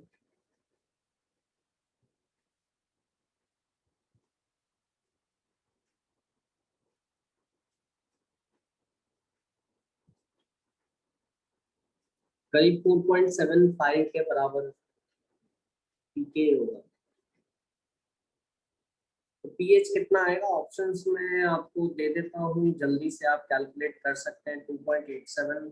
करीब 4.75 के बराबर पीके होगा। तो पीएच कितना आएगा ऑप्शंस में आपको दे देता हूँ, जल्दी से आप कैलकुलेट कर सकते हैं। 2.87,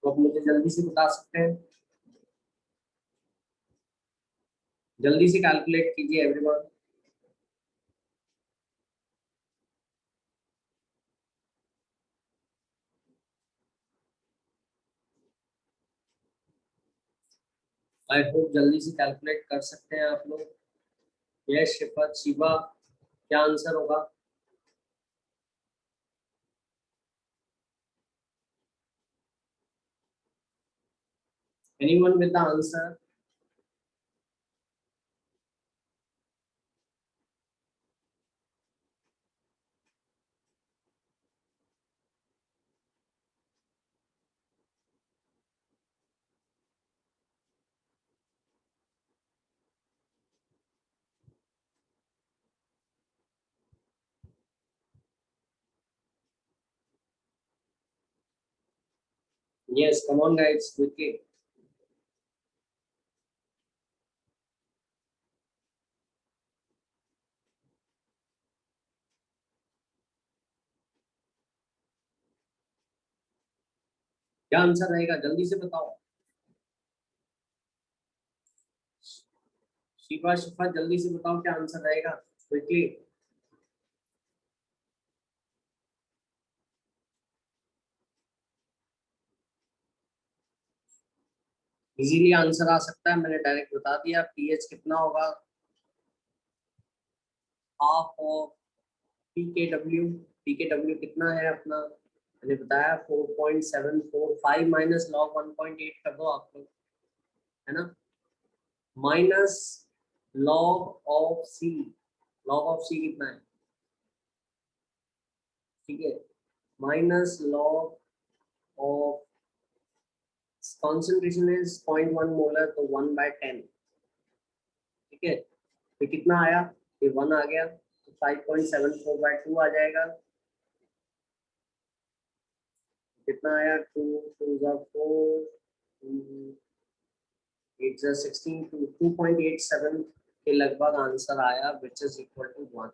तो आप मुझे जल्दी से बता सकते हैं, जल्दी से कैलकुलेट कीजिए एवरीवन। आई होप जल्दी से कैलकुलेट कर सकते हैं आप लोग। यश, शिफत, शिवा, क्या आंसर होगा? Anyone with the answer? Yes, come on guys, quickly. क्या आंसर रहेगा, जल्दी से बताओ। शिफा, शिफा जल्दी से बताओ क्या आंसर रहेगा, क्विकली। इजीली आंसर आ सकता है, मैंने डायरेक्ट बता दिया। पीएच कितना होगा? Half of पीकेडब्ल्यू। पीकेडब्ल्यू कितना है अपना, मैंने बताया 4.745 माइनस लॉग 1.8 कर दो आप लोग, है ना, minus log of C. Log of C कितना है? ठीक है, minus log of concentration is 0.1 molar, तो 1/10। ठीक है, तो कितना आया? ये 1 आ गया, तो 5.74/2 आ जाएगा। कितना आया? 2 2 जा 4, 8 जा 16, 2.87 के लगभग आंसर आया, विच इज इक्वल टू 1।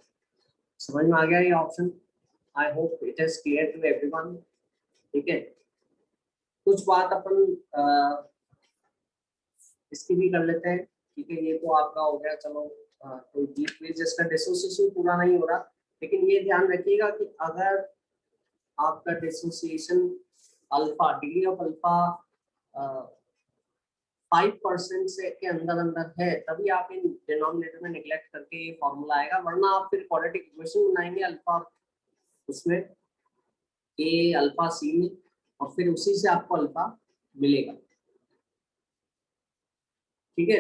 समझ में आ गया ये option? I hope it is clear to everyone. ठीक है, कुछ बात अपन इसकी भी कर लेते हैं। ठीक है, ये तो आपका हो गया, चलो कोई डीप जिसका डिसोसिएशन पूरा नहीं हो रहा, लेकिन ये ध्यान रखिएगा कि अगर आपका dissociation alpha, degree of alpha 5% से के अंदर अंदर है, तभी आप इन डिनोमिनेटर में निगलेक्ट करके ये फॉर्मूला आएगा, वरना आप फिर क्वाड्रेटिक इक्वेशन बनाएंगे अल्फा उसमें, ए अल्फा सी में, और फिर उसी से आपको अल्फा मिलेगा। ठीक है,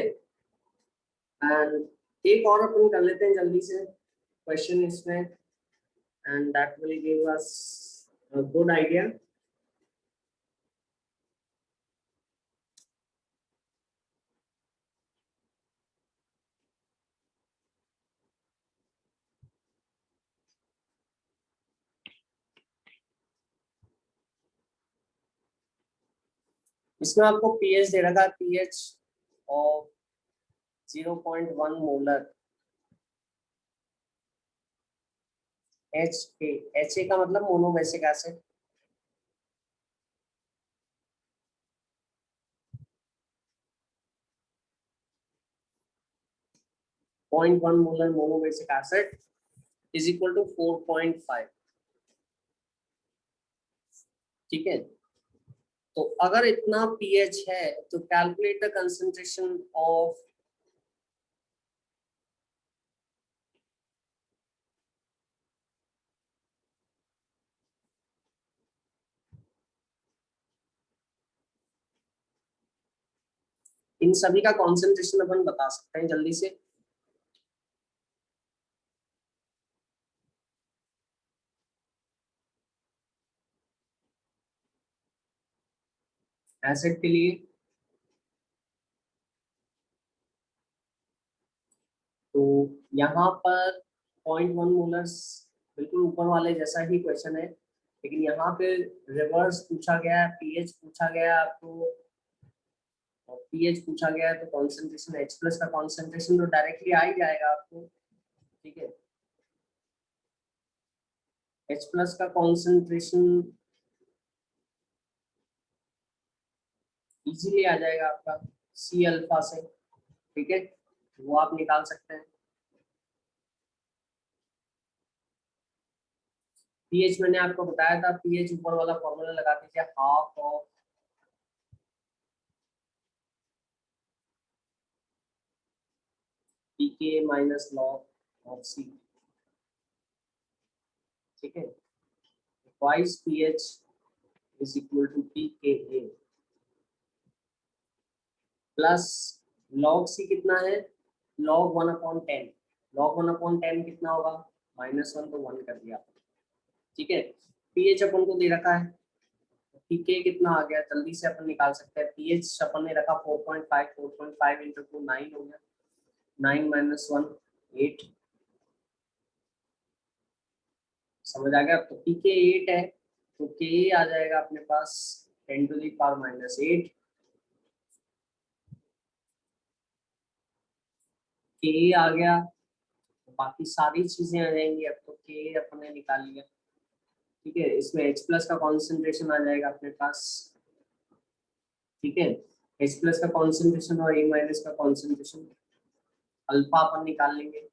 एंड एक और अपन कर लेते हैं जल्दी से क्वेश्चन इसमें, and that will give us a good idea. इसमें आपको पीएच दे रखा है, पीएच ऑफ 0.1 मोलर HA का मतलब monobasic acid. .1 molar monobasic acid is equal to 4.5। ठीक है, तो अगर इतना पीएच है तो कैलकुलेट द कंसंट्रेशन ऑफ इन सभी का कॉन्सेंट्रेशन अपन बता सकते हैं जल्दी से। एसिड के लिए तो यहाँ पर 0.1 मोलर्स बिल्कुल ऊपर वाले जैसा ही क्वेश्चन है, लेकिन यहाँ पे रिवर्स पूछा गया है, पीएच पूछा गया है आपको, और पीएच पूछा गया है तो कॉन्सेंट्रेशन H प्लस का कॉन्सेंट्रेशन तो डायरेक्टली आ ही जाएगा आपको। ठीक है, H प्लस का कॉन्सेंट्रेशन इजीली आ जाएगा आपका C अल्फा से। ठीक है, वो आप निकाल सकते हैं। पीएच मैंने आपको बताया था, पीएच ऊपर वाला फॉर्मूला लगा दीजिए, half of pK minus log of C. ठीक है, twice pH is equal to pK plus log C कितना है, लॉग 1/10। लॉग 1/10 कितना होगा, -1 तो 1 कर दिया। ठीक है, पीएच अपन को दे रखा है, पीके कितना आ गया जल्दी से अपन निकाल सकते हैं। पीएच अपन ने रखा 4.5, 4.5 इंटू 2 9 हो गया, 9 - 1 8। समझ आ गया, तो पीके 8 है तो के आ जाएगा अपने पास 10⁻⁻8। के आ गया, बाकी सारी चीजें आ जाएंगी। अब तो के अपन ने निकाल लिया। ठीक है, इसमें H प्लस का कॉन्सेंट्रेशन आ जाएगा अपने पास। ठीक है, H प्लस का कॉन्सेंट्रेशन और A माइनस का कॉन्सेंट्रेशन, अल्फा अपन निकाल लेंगे।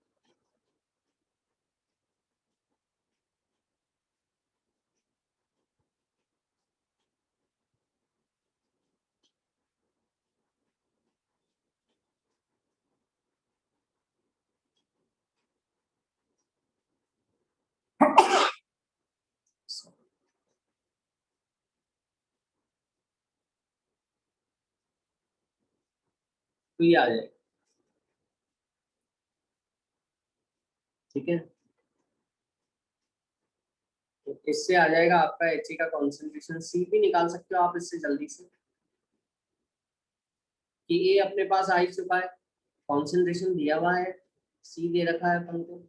तो ये आ जाएगा। ठीक है, तो इससे आ जाएगा आपका He का कॉन्सेंट्रेशन। सी भी निकाल सकते हो आप इससे जल्दी से, कि ए अपने पास आ ही चुका है, कॉन्सेंट्रेशन दिया हुआ है, सी दे रखा है अपन को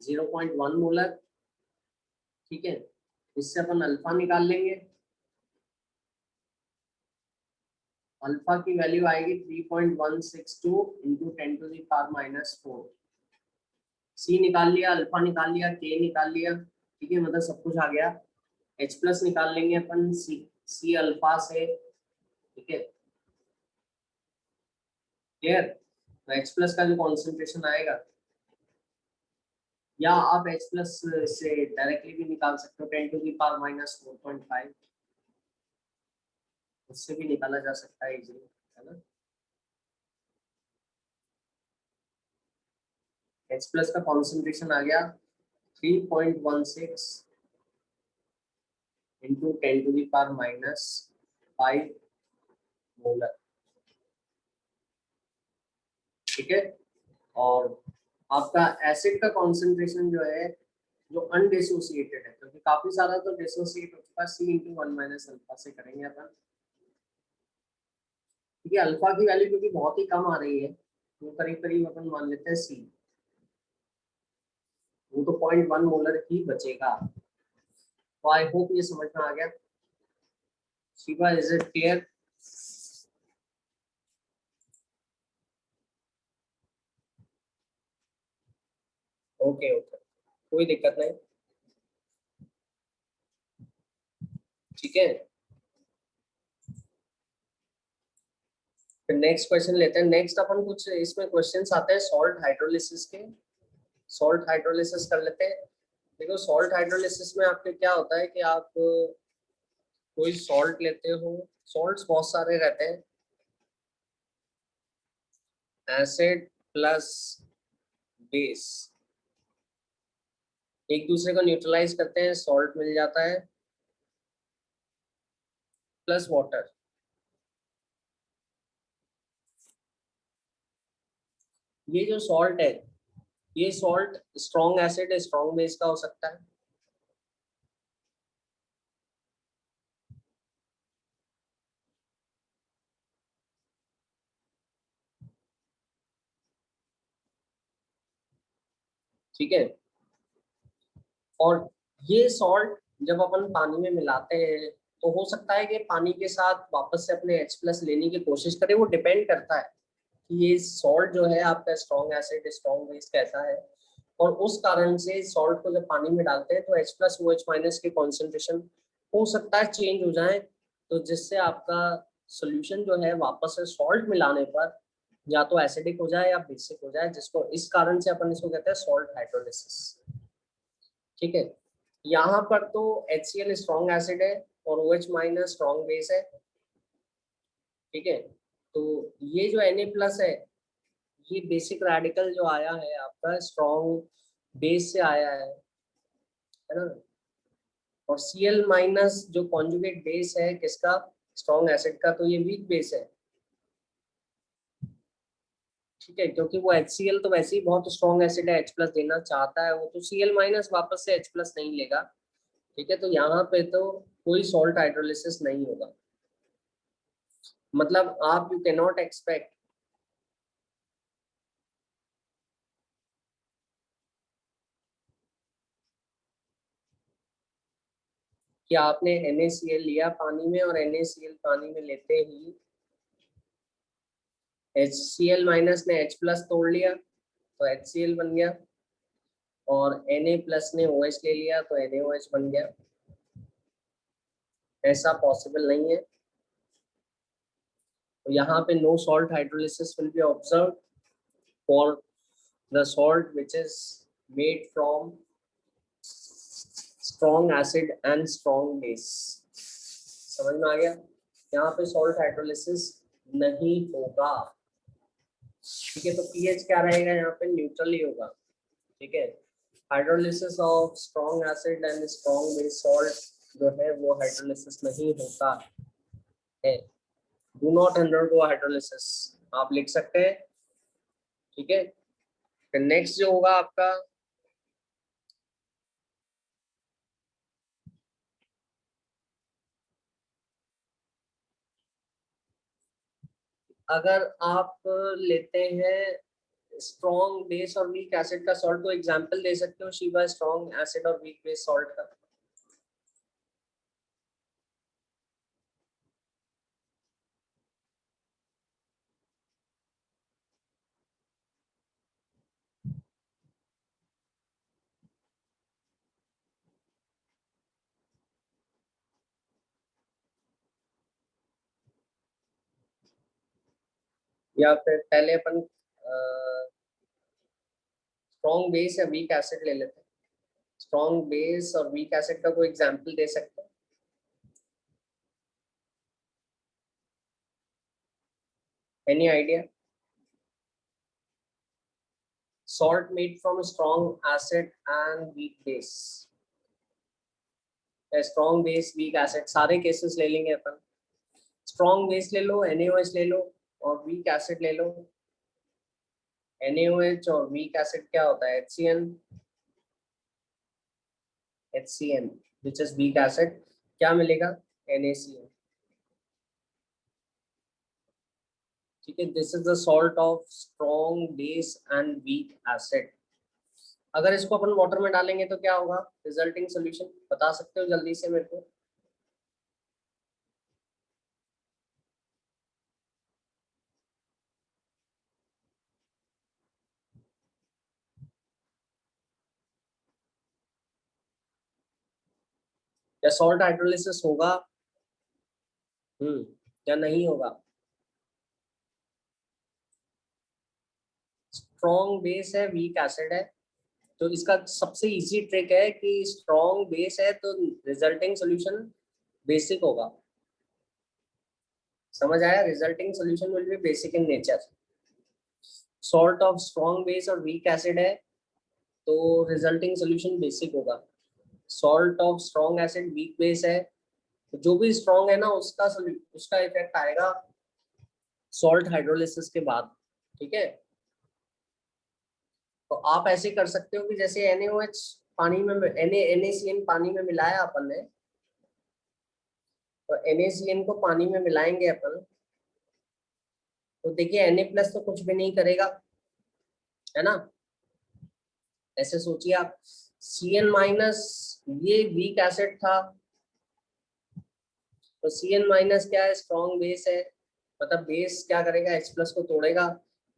0.1 मोलर। ठीक है, इससे अपन अल्फा निकाल लेंगे। अल्फा की वैल्यू आएगी 3.162 इंटू 10⁻⁻4। सी निकाल लिया, अल्फा निकाल लिया, के निकाल लिया। ठीक है, मतलब सब कुछ आ गया। H प्लस निकाल लेंगे अपन सी अल्फा से। ठीक है, क्लियर। तो H प्लस का जो कॉन्सेंट्रेशन आएगा, या आप H प्लस से डायरेक्टली भी निकाल सकते हो, 10⁻⁻4.5, उससे भी निकाला जा सकता है इजीली, है ना। H प्लस का कॉन्सेंट्रेशन आ गया 3.16 इंटू 10⁻⁻5 मोलर। ठीक है, और आपका एसिड का कॉन्सेंट्रेशन जो है, जो अनडिसोसिएटेड है, क्योंकि काफी सारा तो डिसोसिएट हो चुका है, C इंटू 1 माइनस अल्फा से करेंगे अपन। ठीक है, अल्फा की वैल्यू क्योंकि बहुत ही कम आ रही है तो करीब करीब अपन मान लेते हैं C, वो तो 0.1 मोलर ही बचेगा। तो आई होप ये समझ में आ गया। Shiva, is it clear? Okay okay, कोई दिक्कत नहीं, ठीक है। फिर नेक्स्ट क्वेश्चन लेते हैं। नेक्स्ट अपन कुछ इसमें क्वेश्चंस आते हैं सॉल्ट हाइड्रोलिसिस के। सॉल्ट हाइड्रोलिसिस कर लेते हैं। देखो सॉल्ट हाइड्रोलिसिस में आपके क्या होता है कि आप कोई सॉल्ट लेते हो, सॉल्ट्स बहुत सारे रहते हैं, एसिड प्लस बेस, एक दूसरे को न्यूट्रलाइज करते हैं, सॉल्ट मिल जाता है, प्लस वाटर। ये जो सॉल्ट है, ये salt strong acid strong base का हो सकता है, ठीक है। और ये सॉल्ट जब अपन पानी में मिलाते हैं तो हो सकता है कि पानी के साथ वापस से अपने H प्लस लेने की कोशिश करें, वो डिपेंड करता है कि ये सॉल्ट जो है आपका स्ट्रॉन्ग एसिड स्ट्रॉन्ग बेस कैसा है। और उस कारण से सॉल्ट को जब पानी में डालते हैं तो H plus O H minus के कॉन्सेंट्रेशन हो सकता है चेंज हो जाए, तो जिससे आपका सोल्यूशन जो है वापस से सॉल्ट मिलाने पर या तो एसिडिक हो जाए या बेसिक हो जाए, जिसको इस कारण से अपन इसको कहते हैं सॉल्ट हाइड्रोलिसिस, ठीक है। यहाँ पर तो HCl स्ट्रॉन्ग एसिड है और OH माइनस स्ट्रॉन्ग बेस है, ठीक है। तो ये जो Na प्लस ये बेसिक रेडिकल जो आया है आपका स्ट्रॉन्ग बेस से आया है ना। और Cl माइनस जो कॉन्जुगेट बेस है किसका, स्ट्रॉन्ग एसिड का, तो ये वीक बेस है, ठीक है। क्योंकि वो HCl तो वैसे ही बहुत स्ट्रॉन्ग एसिड है, H प्लस देना चाहता है वो, तो Cl माइनस वापस से H प्लस नहीं लेगा, ठीक है। तो यहाँ पे तो कोई सॉल्ट हाइड्रोलिसिस नहीं होगा, मतलब आप यू कैन नॉट एक्सपेक्ट कि आपने NaCl लिया पानी में और NaCl पानी में लेते ही HCl माइनस ने H प्लस तोड़ लिया तो HCl बन गया, और Na प्लस ने OH ले लिया तो NaOH बन गया। ऐसा पॉसिबल नहीं है। तो यहाँ पे no salt hydrolysis will be observe for the salt which is made from strong acid and strong base. समझ में आ गया? यहाँ पे सॉल्ट हाइड्रोलिसिस नहीं होगा, ठीक है। तो पीएच क्या रहेगा यहाँ पे, न्यूट्रल ही होगा, ठीक है। Hydrolysis of strong acid and strong base salt जो है वो हाइड्रोलिसिस नहीं होता है। डू नॉट अंडरगो हाइड्रोलिसिस, आप लिख सकते हैं, ठीक है। फिर नेक्स्ट जो होगा आपका, अगर आप लेते हैं स्ट्रॉन्ग बेस और वीक एसिड का सॉल्ट, तो एग्जांपल दे सकते हो शिवा स्ट्रॉन्ग एसिड और वीक बेस सॉल्ट का। या फिर पहले अपन स्ट्रॉन्ग बेस या वीक एसिड ले लेते हैं। स्ट्रॉन्ग बेस और वीक एसिड का कोई एग्जांपल दे सकते हैं? Any idea? Salt made from strong acid and weak base, strong base weak acid सारे केसेस ले लेंगे अपन। स्ट्रॉन्ग बेस ले लो NaOH ले लो, और वीक एसिड ले लो NaOH, और वीक एसिड क्या होता है HCN, HCN which is weak acid, क्या मिलेगा NaCl, ठीक है। This is the salt of strong base and weak acid. अगर इसको अपन वाटर में डालेंगे तो क्या होगा, रिजल्टिंग सोल्यूशन बता सकते हो जल्दी से मेरे को? या सॉल्ट हाइड्रोलिसिस होगा या नहीं होगा? स्ट्रॉन्ग बेस है, वीक एसिड है, तो इसका सबसे इजी ट्रिक है कि स्ट्रॉन्ग बेस है तो रिजल्टिंग सॉल्यूशन बेसिक होगा। समझ आया? Resulting solution will be basic in nature. Salt of strong base और वीक एसिड है तो रिजल्टिंग सॉल्यूशन बेसिक होगा। Salt of strong acid weak base है तो जो भी स्ट्रॉन्ग है ना उसका इफेक्ट आएगा सॉल्ट हाइड्रोलिसिस के बाद। ठीक है, तो आप ऐसे कर सकते हो कि जैसे NaOH पानी में NaCN पानी में मिलाया अपन ने, तो NaCN को पानी में मिलाएंगे अपन, तो देखिए Na+ तो कुछ भी नहीं करेगा, है ना? ऐसे सोचिए आप, Cn- ये वीक एसिड था, तो Cn- क्या है? स्ट्रॉन्ग बेस है, मतलब बेस क्या करेगा? H+ को तोड़ेगा,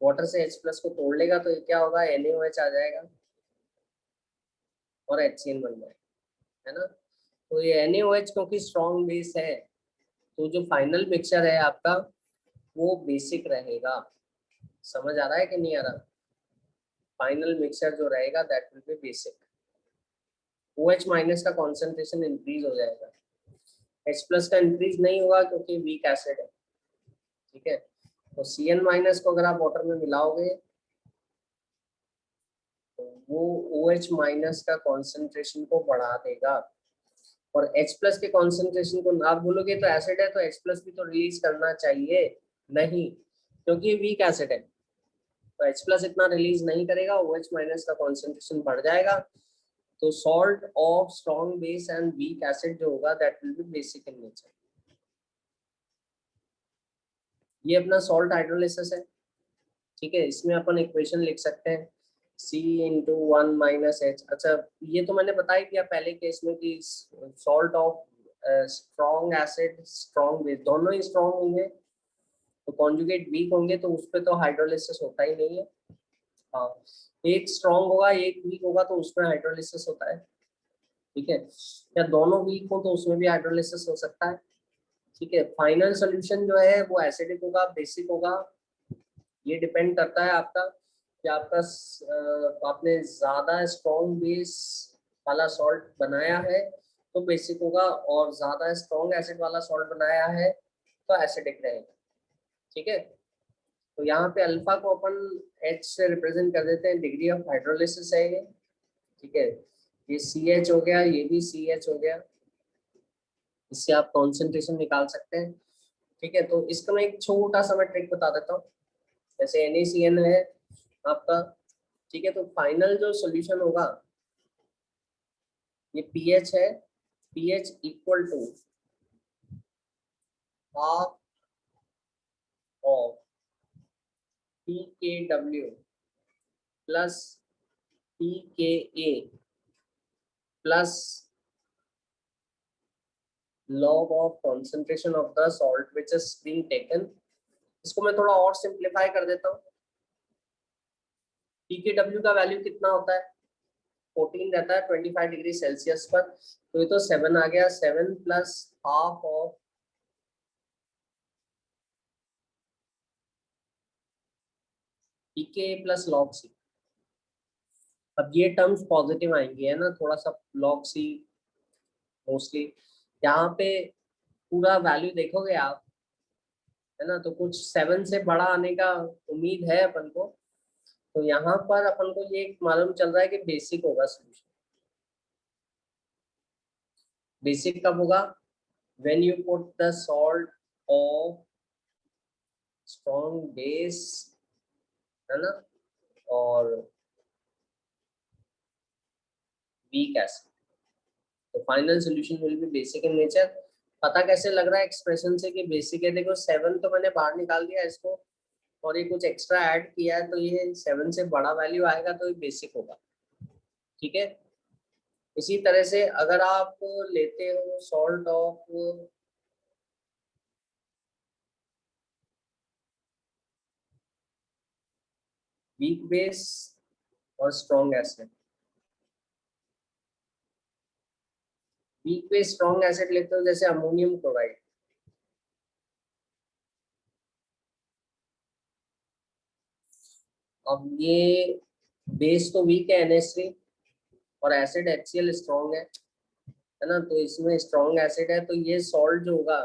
वाटर से H+ को तोड़ लेगा, तो ये क्या होगा? NaOH आ जाएगा और HCN बन जाएगा, है ना? तो ये NaOH क्योंकि स्ट्रॉन्ग बेस है तो जो फाइनल मिक्सचर है आपका वो बेसिक रहेगा। समझ आ रहा है कि नहीं आ रहा? फाइनल मिक्सचर जो रहेगा that will B basic. OH- का कॉन्सेंट्रेशन इंक्रीज हो जाएगा, H+ का इंक्रीज नहीं होगा क्योंकि वीक एसिड है। ठीक है, तो Cn- को अगर आप वाटर में मिलाओगे तो वो OH- का कॉन्सेंट्रेशन को बढ़ा देगा, और H+ के कॉन्सेंट्रेशन को आप बोलोगे तो एसिड है तो H+ भी तो रिलीज करना चाहिए, नहीं, क्योंकि वीक एसिड है तो H+ इतना रिलीज नहीं करेगा, OH- का कॉन्सेंट्रेशन बढ़ जाएगा, तो salt of strong base and weak acid जो होगा that will B basic in nature. ये अपना सॉल्ट हाइड्रोलिसिस है। ठीक है, इसमें अपन इक्वेशन लिख सकते हैं C × 1 - H। अच्छा, ये तो मैंने बताया कि पहले केस में कि salt of strong acid strong base दोनों ही स्ट्रॉन्ग होंगे, तो कॉन्जुगेट वीक होंगे तो उस पर तो हाइड्रोलिसिस होता ही नहीं है। हाँ, एक स्ट्रॉन्ग होगा एक वीक होगा तो उसमें हाइड्रोलिसिस होता है। ठीक है, या दोनों वीक हो तो उसमें भी हाइड्रोलिसिस हो सकता है। ठीक है, फाइनल सोल्यूशन जो है वो एसिडिक होगा बेसिक होगा, ये डिपेंड करता है आपका कि आपका आपने ज्यादा स्ट्रॉन्ग बेस वाला सॉल्ट बनाया है तो बेसिक होगा, और ज्यादा स्ट्रॉन्ग एसिड वाला सॉल्ट बनाया है तो एसिडिक रहेगा। ठीक है, तो यहाँ पे अल्फा को अपन H से रिप्रेजेंट कर देते हैं, डिग्री ऑफ हाइड्रोलिसिस है ये। ठीक है, ये CH हो गया, ये भी CH हो गया, इससे आप कॉन्सेंट्रेशन निकाल सकते हैं। ठीक है, तो इसका मैं एक छोटा सा मैं ट्रिक बता देता हूँ। जैसे NaCN है आपका, ठीक है, तो फाइनल जो सॉल्यूशन होगा ये pH है, pH equal to half of pKw plus pKa plus log of concentration of the salt which is being taken। इसको मैं थोड़ा और सिंप्लीफाई कर देता हूँ। pKw का वैल्यू कितना होता है? 14 रहता है 25 डिग्री सेल्सियस पर, तो ये तो 7 आ गया, 7 plus half of pK plus log C। अब ये टर्म्स पॉजिटिव आएंगे, है ना, थोड़ा सा log C मोस्टली। यहाँ पे पूरा वैल्यू देखोगे आप, है ना, तो कुछ 7 से बड़ा आने का उम्मीद है अपन को, तो यहाँ पर अपन को ये मालूम चल रहा है कि बेसिक होगा सोल्यूशन। बेसिक कब होगा? When you put the salt of strong base, है ना, और वीक एसिड, तो final solution will be basic in nature. पता कैसे लग रहा है एक्सप्रेशन से कि बेसिक है? देखो 7 तो मैंने बाहर निकाल दिया इसको, और ये कुछ एक्स्ट्रा ऐड किया है, तो ये 7 से बड़ा वैल्यू आएगा तो ये बेसिक होगा। ठीक है, इसी तरह से अगर आप लेते हो सॉल्ट ऑफ वीक बेस और strong acid, weak base strong acid लेते हो जैसे अमोनियम क्लोराइड, अब ये बेस तो वीक है NH3 और एसिड HCl स्ट्रॉन्ग है ना, तो इसमें स्ट्रॉन्ग एसिड है तो ये सॉल्ट जो होगा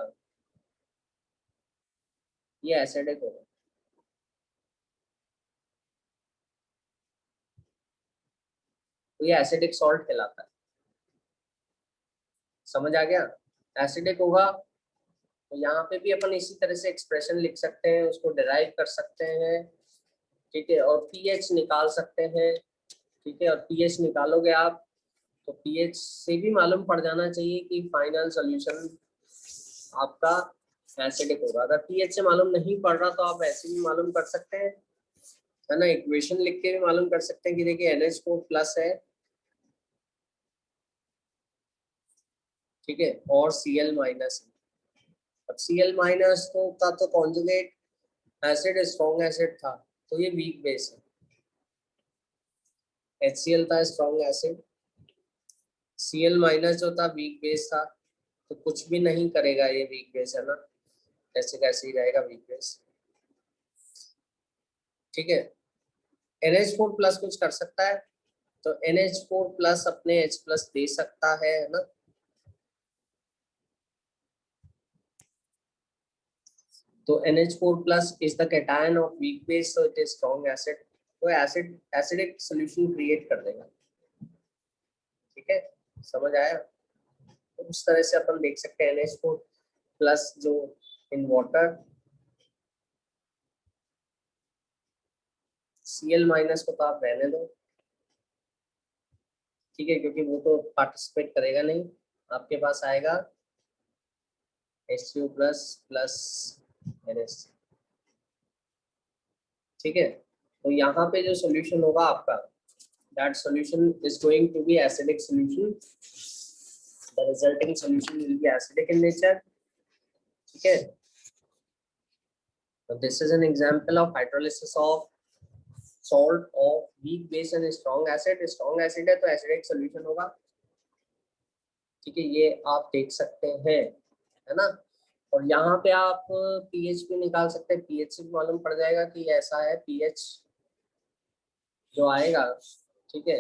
ये एसिडिक होगा। तो ये एसिडिक सॉल्ट कहलाता है। समझ आ गया? एसिडिक होगा तो यहाँ पे भी अपन इसी तरह से एक्सप्रेशन लिख सकते हैं, उसको डिराइव कर सकते हैं, ठीक है, और पीएच निकाल सकते हैं, ठीक है, और पीएच निकालोगे आप तो पीएच से भी मालूम पड़ जाना चाहिए कि फाइनल सॉल्यूशन आपका एसिडिक होगा। अगर पीएच से मालूम नहीं पड़ रहा तो आप ऐसे भी मालूम कर सकते हैं, है ना, इक्वेशन लिख के भी मालूम कर सकते हैं कि देखिए NH4 प्लस है, ठीक है, और Cl माइनस है। अब Cl माइनस तो कॉन्जुगेट एसिड स्ट्रॉन्ग एसिड था तो ये वीक बेस है, HCl था स्ट्रॉन्ग एसिड, Cl माइनस जो था वीक बेस था, तो कुछ भी नहीं करेगा ये वीक बेस, है ना, ऐसे कैसे ही रहेगा वीक बेस, ठीक है। NH4 प्लस कुछ कर सकता है तो NH4 प्लस अपने H प्लस दे सकता है ना, तो NH4 plus is the cation of weak base so it is strong acid, तो एसिडिक सॉल्यूशन क्रिएट कर देगा, ठीक है, समझ आया? तो उस तरह से अपन देख सकते हैं NH4 प्लस जो इन वाटर, Cl माइनस को तो आप रहने दो, ठीक है, क्योंकि वो तो पार्टिसिपेट करेगा नहीं, आपके पास आएगा H2 प्लस प्लस NH3, ठीक है। तो यहाँ पे जो सॉल्यूशन होगा आपका, that solution is going to be acidic solution, the resulting solution will be acidic in nature, ठीक है। So this is an example of hydrolysis of salt of weak base and strong acid, strong acid है तो acidic solution होगा, ठीक है, ये आप देख सकते हैं, है ना। और यहाँ पे आप पीएच भी निकाल सकते हैं, पीएच से भी मालूम पड़ जाएगा कि ऐसा है, पीएच जो आएगा, ठीक है,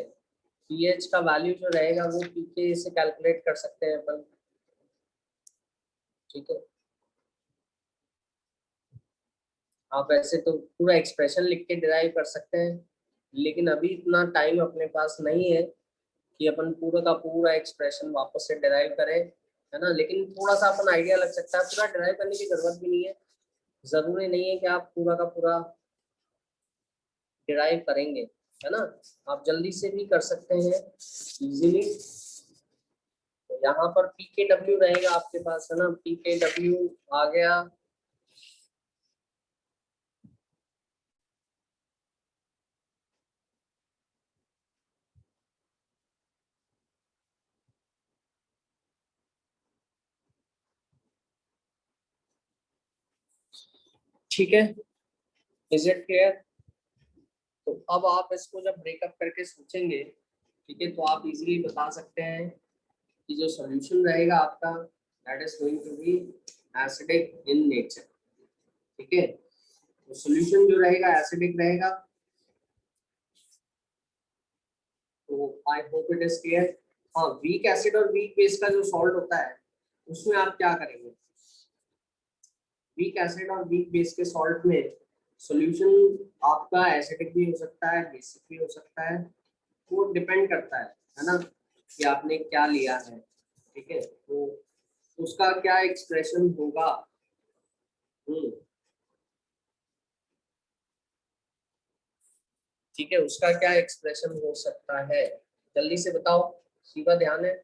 पीएच का वैल्यू जो रहेगा वो पीके से कैलकुलेट कर सकते हैं अपन, ठीक है। आप ऐसे तो पूरा एक्सप्रेशन लिख के डिराइव कर सकते हैं, लेकिन अभी इतना टाइम अपने पास नहीं है कि अपन पूरा का पूरा एक्सप्रेशन वापस से डिराइव करें, है ना, लेकिन थोड़ा सा अपन आइडिया लग सकता है, पूरा डिराइव करने की जरूरत भी नहीं है, जरूरी नहीं है कि आप पूरा का पूरा डिराइव करेंगे, है ना, आप जल्दी से भी कर सकते हैं इजीली। तो यहाँ पर pKw रहेगा आपके पास, है ना, pKw आ गया, ठीक है, इज इट क्लियर? तो अब आप इसको जब ब्रेकअप करके सोचेंगे, ठीक है, तो आप इजीली बता सकते हैं कि जो सॉल्यूशन रहेगा आपका that is going to be acidic in nature, ठीक है, तो सॉल्यूशन जो रहेगा एसिडिक रहेगा, तो I hope it is clear. हाँ, वीक एसिड और वीक बेस का जो सॉल्ट होता है उसमें आप क्या करेंगे, वीक एसिड और वीक बेस के सॉल्ट में सॉल्यूशन आपका एसिडिक भी हो सकता है, बेसिक भी हो सकता है, वो डिपेंड करता है ना, कि आपने क्या लिया है, ठीक है, तो उसका क्या एक्सप्रेशन होगा। ठीक है, उसका क्या एक्सप्रेशन हो सकता है, जल्दी से बताओ, सीधा ध्यान है,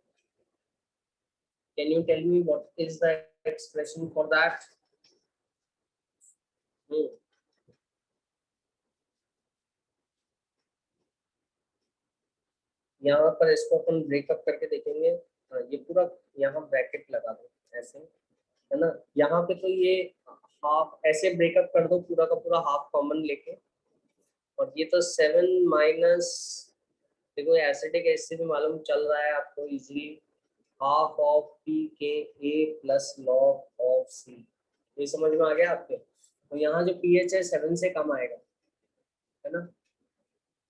can you tell me what is the expression for that. यहाँ पर इसको अपन ब्रेकअप करके देखेंगे, हाँ, ये पूरा यहाँ ब्रैकेट लगा दो ऐसे, है ना, यहाँ पे तो ये हाफ ऐसे ब्रेकअप कर दो, पूरा का पूरा हाफ कॉमन लेके, और ये तो 7 माइनस, देखो एसिडिक है इससे भी मालूम चल रहा है आपको इजीली, हाफ ऑफ पी के ए प्लस लॉग ऑफ सी। ये समझ में आ गया आपके? तो यहाँ जो पीएच है 7 से कम आएगा, है ना?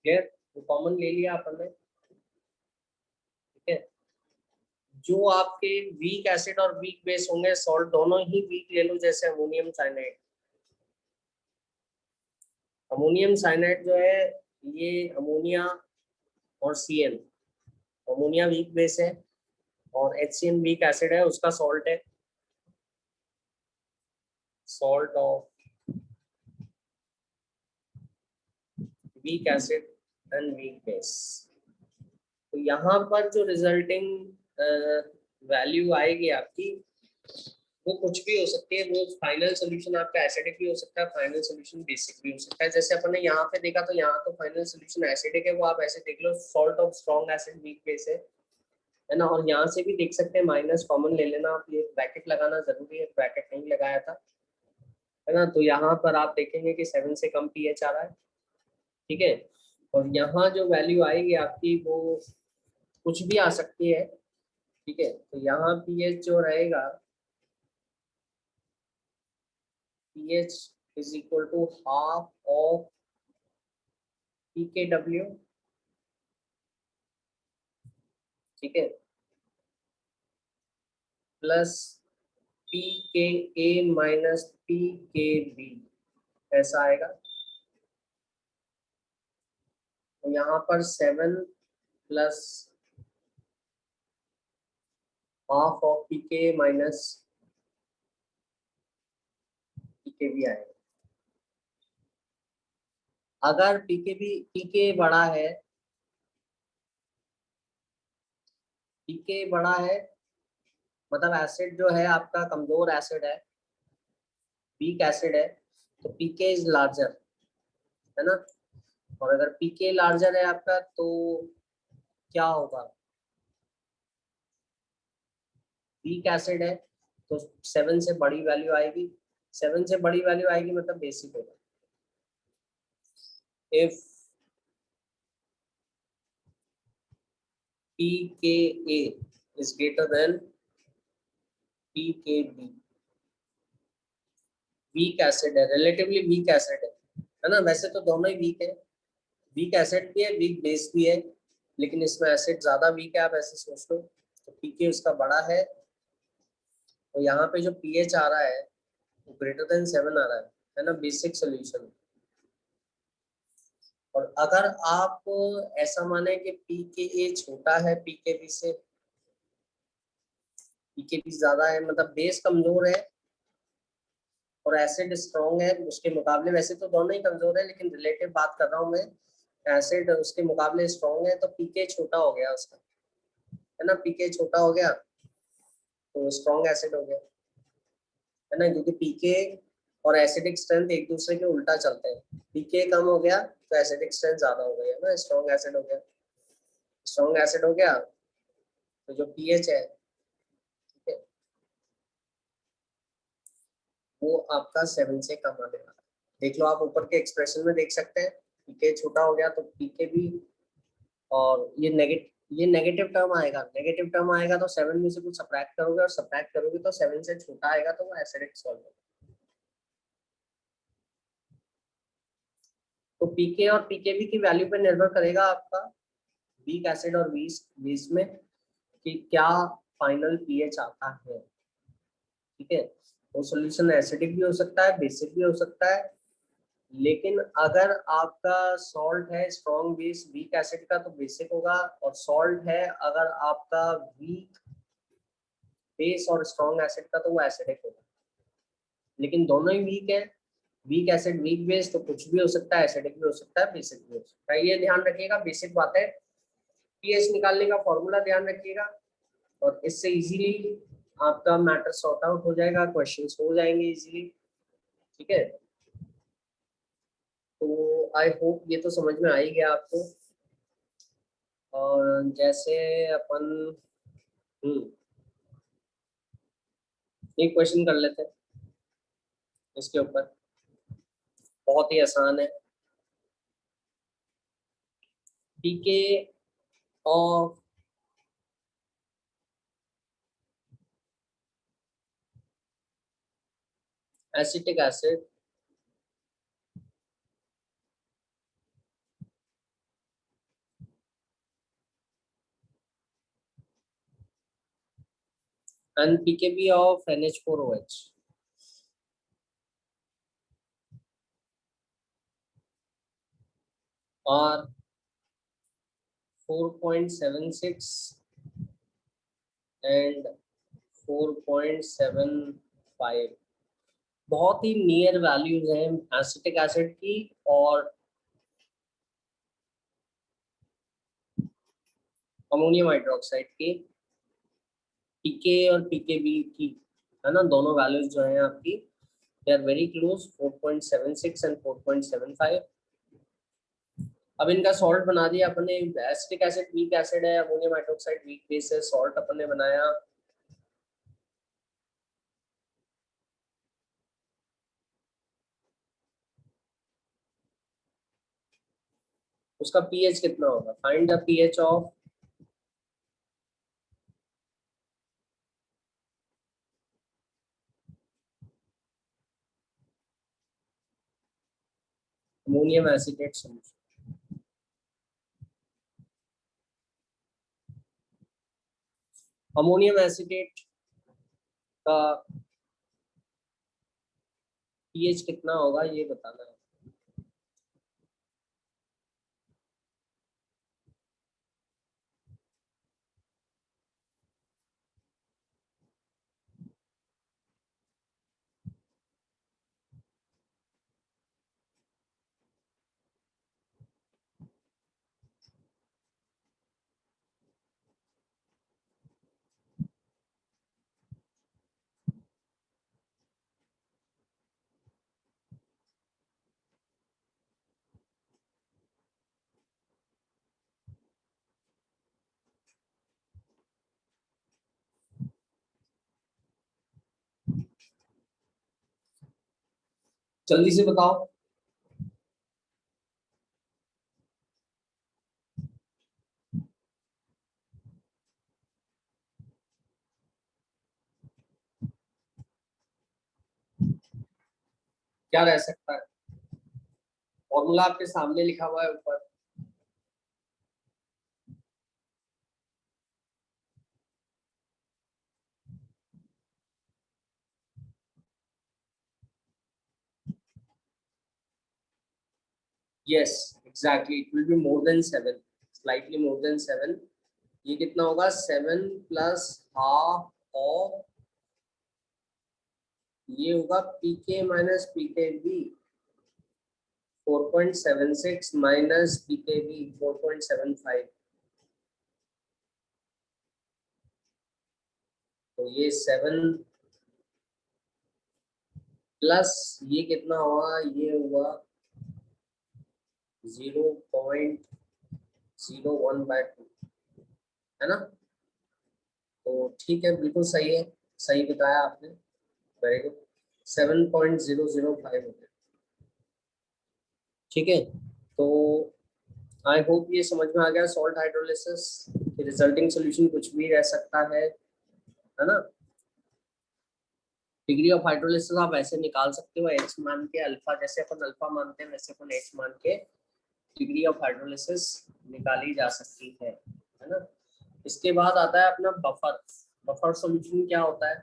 क्लियर? तो कॉमन ले लिया अपन ने, ठीक है। जो आपके वीक एसिड और वीक बेस होंगे, सॉल्ट दोनों ही वीक ले लो, जैसे अमोनियम साइनाइड। अमोनियम साइनाइड जो है, ये अमोनिया और CN, अमोनिया वीक बेस है और HCN वीक एसिड है, उसका सॉल्ट है, salt of weak acid and weak base. तो यहाँ पर जो रिजल्टिंग वैल्यू आएगी आपकी, वो कुछ भी हो सकती है। वो फाइनल सोल्यूशन आपका एसिडिक भी हो सकता है, फाइनल सोल्यूशन बेसिक भी हो सकता है। जैसे अपन ने यहाँ पे देखा, तो यहाँ तो फाइनल सोल्यूशन एसिडिक है, वो आप ऐसे देख लो, salt of strong acid weak base है ना। और यहाँ से भी देख सकते हैं, माइनस कॉमन ले लेना आप, ये ब्रैकेट लगाना जरूरी है, ब्रैकेट नहीं लगाया था, है ना। तो यहाँ पर आप देखेंगे कि 7 से कम पीएच आ रहा है, ठीक है। और यहाँ जो वैल्यू आएगी आपकी, वो कुछ भी आ सकती है, ठीक है। तो यहाँ पीएच जो रहेगा, pH is equal to half of PKW, ठीक है, प्लस PKA माइनस PKB, ऐसा आएगा। तो यहाँ पर 7 plus half of PK minus PKB आएगा। अगर PK बड़ा है, PK बड़ा है, मतलब एसिड जो है आपका कमजोर एसिड है, वीक एसिड है, तो PK इज लार्जर, है ना। और अगर PK लार्जर है आपका, तो क्या होगा, वीक एसिड है, तो 7 से बड़ी वैल्यू आएगी। 7 से बड़ी वैल्यू आएगी मतलब बेसिक होगा। If PKA is greater than PKB, week acid है, रिलेटिवली वीक एसिड है ना। वैसे तो दोनों ही वीक है, वीक एसिड भी है, वीक बेस भी है, लेकिन इसमें एसिड ज्यादा वीक है, आप ऐसे सोच लो। तो पीके उसका बड़ा है, तो यहाँ पे जो पीएच आ रहा है वो ग्रेटर देन 7 आ रहा है ना, बेसिक सोल्यूशन। और अगर आप ऐसा माने कि पीके छोटा है पीकेबी से, पीकेबी ज्यादा है, मतलब बेस कमजोर है और एसिड स्ट्रॉन्ग है उसके मुकाबले। वैसे तो दोनों ही कमजोर है, लेकिन रिलेटिव बात कर रहा हूँ मैं, एसिड उसके मुकाबले स्ट्रॉन्ग है, तो पीके छोटा हो गया उसका, है ना। पीके छोटा हो गया तो स्ट्रॉन्ग एसिड हो गया, है ना, क्योंकि पीके और एसिडिक स्ट्रेंथ एक दूसरे के उल्टा चलते हैं। पीके कम हो गया तो एसिडिक स्ट्रेंथ ज्यादा हो गई, है ना, स्ट्रॉन्ग एसिड हो गया। स्ट्रॉन्ग एसिड हो गया तो जो पीएच है, ठीक है, वो आपका 7 से कम आने वाला है। देख लो, आप ऊपर के एक्सप्रेशन में देख सकते हैं, पीके छोटा हो गया तो पीके भी, और ये नेगेटिव टर्म आएगा, नेगेटिव टर्म आएगा तो 7 में से कुछ सब्ट्रैक्ट करोगे, और सब्ट्रैक्ट करोगे तो 7 से छोटा आएगा, तो वो एसिडिक सॉल्ट होगा। तो पीके और पीकेबी की वैल्यू पे निर्भर करेगा आपका वीक एसिड और बेस में कि क्या फाइनल पीएच आता है, ठीक है। वो सॉल्यूशन एसिडिक भी हो सकता है, बेसिक भी हो सकता है, लेकिन अगर आपका सॉल्ट है स्ट्रॉन्ग बेस वीक एसिड का, तो बेसिक होगा। और सॉल्ट है अगर आपका वीक बेस और स्ट्रॉन्ग एसिड का, तो वो एसिडिक होगा। लेकिन दोनों ही वीक है, वीक एसिड वीक बेस, तो कुछ भी हो सकता है, एसिडिक भी हो सकता है, बेसिक भी हो सकता है। ये ध्यान रखिएगा, बेसिक बात है। पीएच निकालने का फॉर्मूला ध्यान रखिएगा, और इससे इजीली आपका मैटर सॉर्ट आउट हो जाएगा, क्वेश्चंस हो जाएंगे इजीली, ठीक है। तो आई होप ये तो समझ में आ ही गया आपको। और जैसे अपन एक क्वेश्चन कर लेते हैं इसके ऊपर, बहुत ही आसान है। PK of acetic acid and pKb of NH4OH. और 4.76 एंड 4.75 बहुत ही नियर वैल्यूज हैं एसिटिक एसिड की और अमोनियम हाइड्रोक्साइड की, पीके और पीकेबी की, है ना, दोनों वैल्यूज जो हैं आपकी they are very close, 4.76 and 4.75। अब इनका सॉल्ट बना दिया अपने, एसिटिक एसिड वीक एसिड है, अमोनियम हाइड्रोक्साइड वीक बेस है, सॉल्ट अपन ने बनाया। उसका पीएच कितना होगा, find the pH of ammonium acetate solution. Ammonium acetate का पीएच कितना होगा ये बताना है। जल्दी से बताओ। क्या रह सकता है, फॉर्मूला आपके सामने लिखा हुआ है ऊपर। Yes exactly, it will be more than 7, slightly more than 7। ये कितना होगा, 7 प्लस हाफ ऑफ, ये होगा पीके माइनस पीकेबी, 4.76 माइनस पीकेबी 4.75, तो ये 7 प्लस ये कितना हुआ, ये हुआ 0.01/2, है ना। तो ठीक है, बिल्कुल सही है, सही बताया आपने, वेरी गुड। 7.005 हो गया। ठीक है, तो आई होप ये समझ में आ गया। सॉल्ट हाइड्रोलिसिस रिजल्टिंग सोल्यूशन कुछ भी रह सकता है ना। डिग्री ऑफ हाइड्रोलिसिस आप ऐसे निकाल सकते हो, एच मान के अल्फा, जैसे अपन अल्फा मानते हैं वैसे अपन एच मान के डिग्री ऑफ हाइड्रोलिसिस निकाली जा सकती है ना। इसके बाद आता है अपना बफर। बफर सॉल्यूशन क्या होता है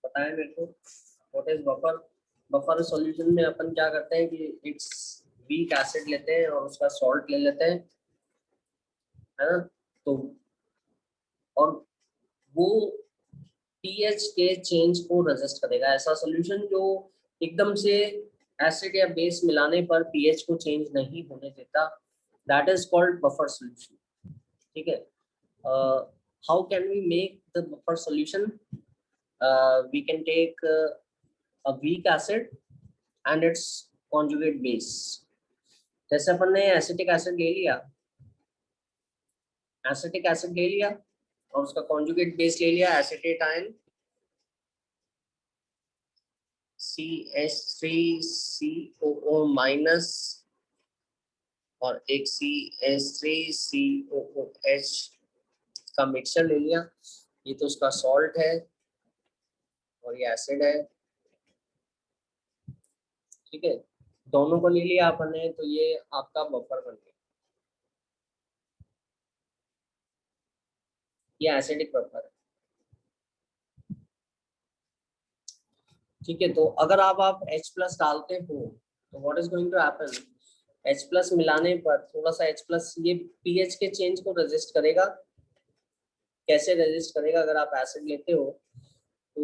बताएं मेरे को, what is buffer. Buffer solution में अपन क्या करते हैं कि एक वीक एसिड लेते हैं और उसका सॉल्ट ले लेते हैं, है ना। तो और वो पीएच के चेंज को रेजिस्ट करेगा, ऐसा सॉल्यूशन जो एकदम से एसिड या बेस मिलाने पर पीएच को चेंज नहीं होने देता, that is called buffer solution. ठीक है, how can we make the buffer solution, we can take a weak acid and its conjugate base। जैसे अपन ने एसिटिक एसिड ले लिया, एसिटिक एसिड ले लिया और उसका कॉन्जुगेट बेस ले लिया एसिटेट आयन CH3COO माइनस और एक CH3COOH का मिक्सचर ले लिया। ये तो उसका सॉल्ट है और ये एसिड है। ठीक है, दोनों को ले लिया आपने तो ये आपका बफर बन गया, ये एसिडिक बफर है। ठीक है, तो अगर आप H प्लस डालते हो तो what is going to happen, H plus मिलाने पर थोड़ा सा H प्लस ये पीएच के चेंज को रेजिस्ट करेगा। कैसे रेजिस्ट करेगा, अगर आप एसिड लेते हो तो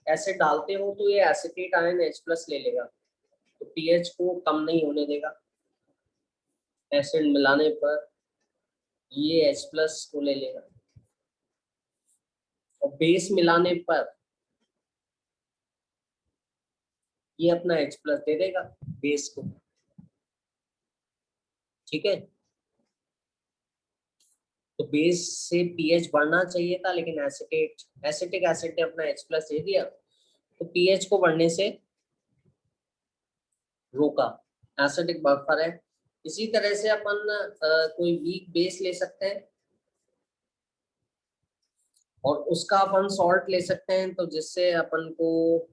एसिड डालते हो तो ये एसिटेट आयन H प्लस ले लेगा, तो पीएच को कम नहीं होने देगा। एसिड मिलाने पर ये H प्लस को ले लेगा, और बेस मिलाने पर ये अपना H प्लस दे देगा बेस को। ठीक है, तो बेस से पीएच बढ़ना चाहिए था, लेकिन एसिटिक एसिड ने अपना H प्लस दे दिया, तो पीएच को बढ़ने से रोका। एसिडिक बफर है। इसी तरह से अपन कोई वीक बेस ले सकते हैं और उसका अपन सॉल्ट ले सकते हैं, तो जिससे अपन को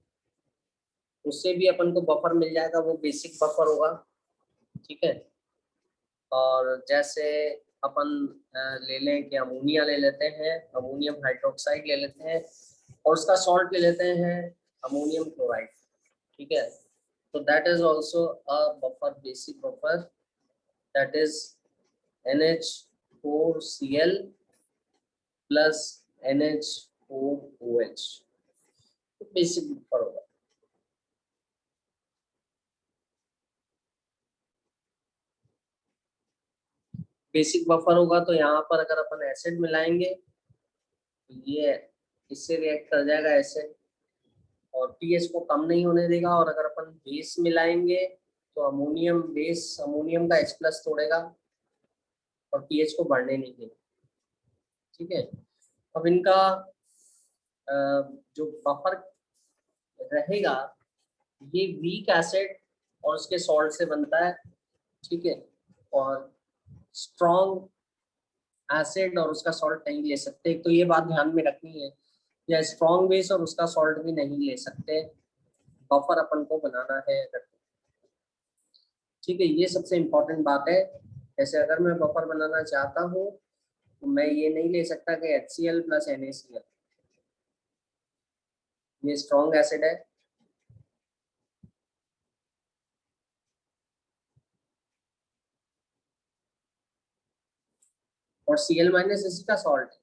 उससे भी अपन को बफर मिल जाएगा, वो बेसिक बफर होगा। ठीक है, और जैसे अपन ले लें कि अमोनिया ले लेते हैं, अमोनियम हाइड्रोक्साइड ले लेते हैं, और उसका सॉल्ट ले लेते हैं अमोनियम क्लोराइड। ठीक है, तो that is also a buffer, basic buffer, that is NH4Cl plus NH4OH, तो बेसिक बफर होगा। बेसिक बफर होगा तो यहाँ पर अगर अपन एसिड मिलाएंगे तो ये इससे रिएक्ट कर जाएगा एसिड, और पीएच को कम नहीं होने देगा। और अगर अपन बेस मिलाएंगे तो अमोनियम बेस अमोनियम का H प्लस तोड़ेगा और पीएच को बढ़ने नहीं देगा। ठीक है, अब इनका जो बफर रहेगा ये वीक एसिड और उसके सॉल्ट से बनता है। ठीक है, और स्ट्रॉन्ग एसिड और उसका सॉल्ट नहीं ले सकते, तो ये बात ध्यान में रखनी है, या स्ट्रॉन्ग बेस और उसका सॉल्ट भी नहीं ले सकते, बफर अपन को बनाना है अगर। ठीक है, ये सबसे इम्पोर्टेंट बात है। जैसे अगर मैं बफर बनाना चाहता हूँ तो मैं ये नहीं ले सकता कि HCl प्लस NaCl, ये स्ट्रॉन्ग एसिड है। और Cl माइनस इसका सॉल्ट है।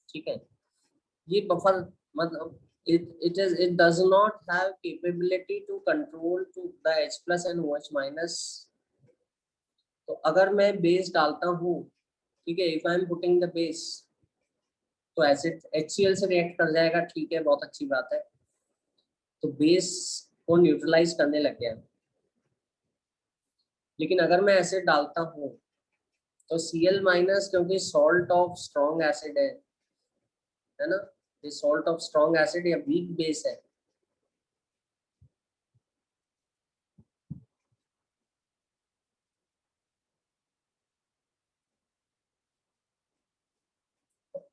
ठीक है, ये बफर मतलब it does not have capability to control to the H plus and OH minus। तो अगर मैं बेस डालता हूँ, ठीक है, if I am putting the base, तो एसिड HCl से रिएक्ट कर जाएगा। ठीक है, बहुत अच्छी बात है, तो बेस को न्यूट्रलाइज करने लग गया। लेकिन अगर मैं एसिड डालता हूँ तो Cl माइनस, क्योंकि सॉल्ट ऑफ स्ट्रॉन्ग एसिड है ना, ये सॉल्ट ऑफ स्ट्रॉन्ग एसिड या वीक बेस है,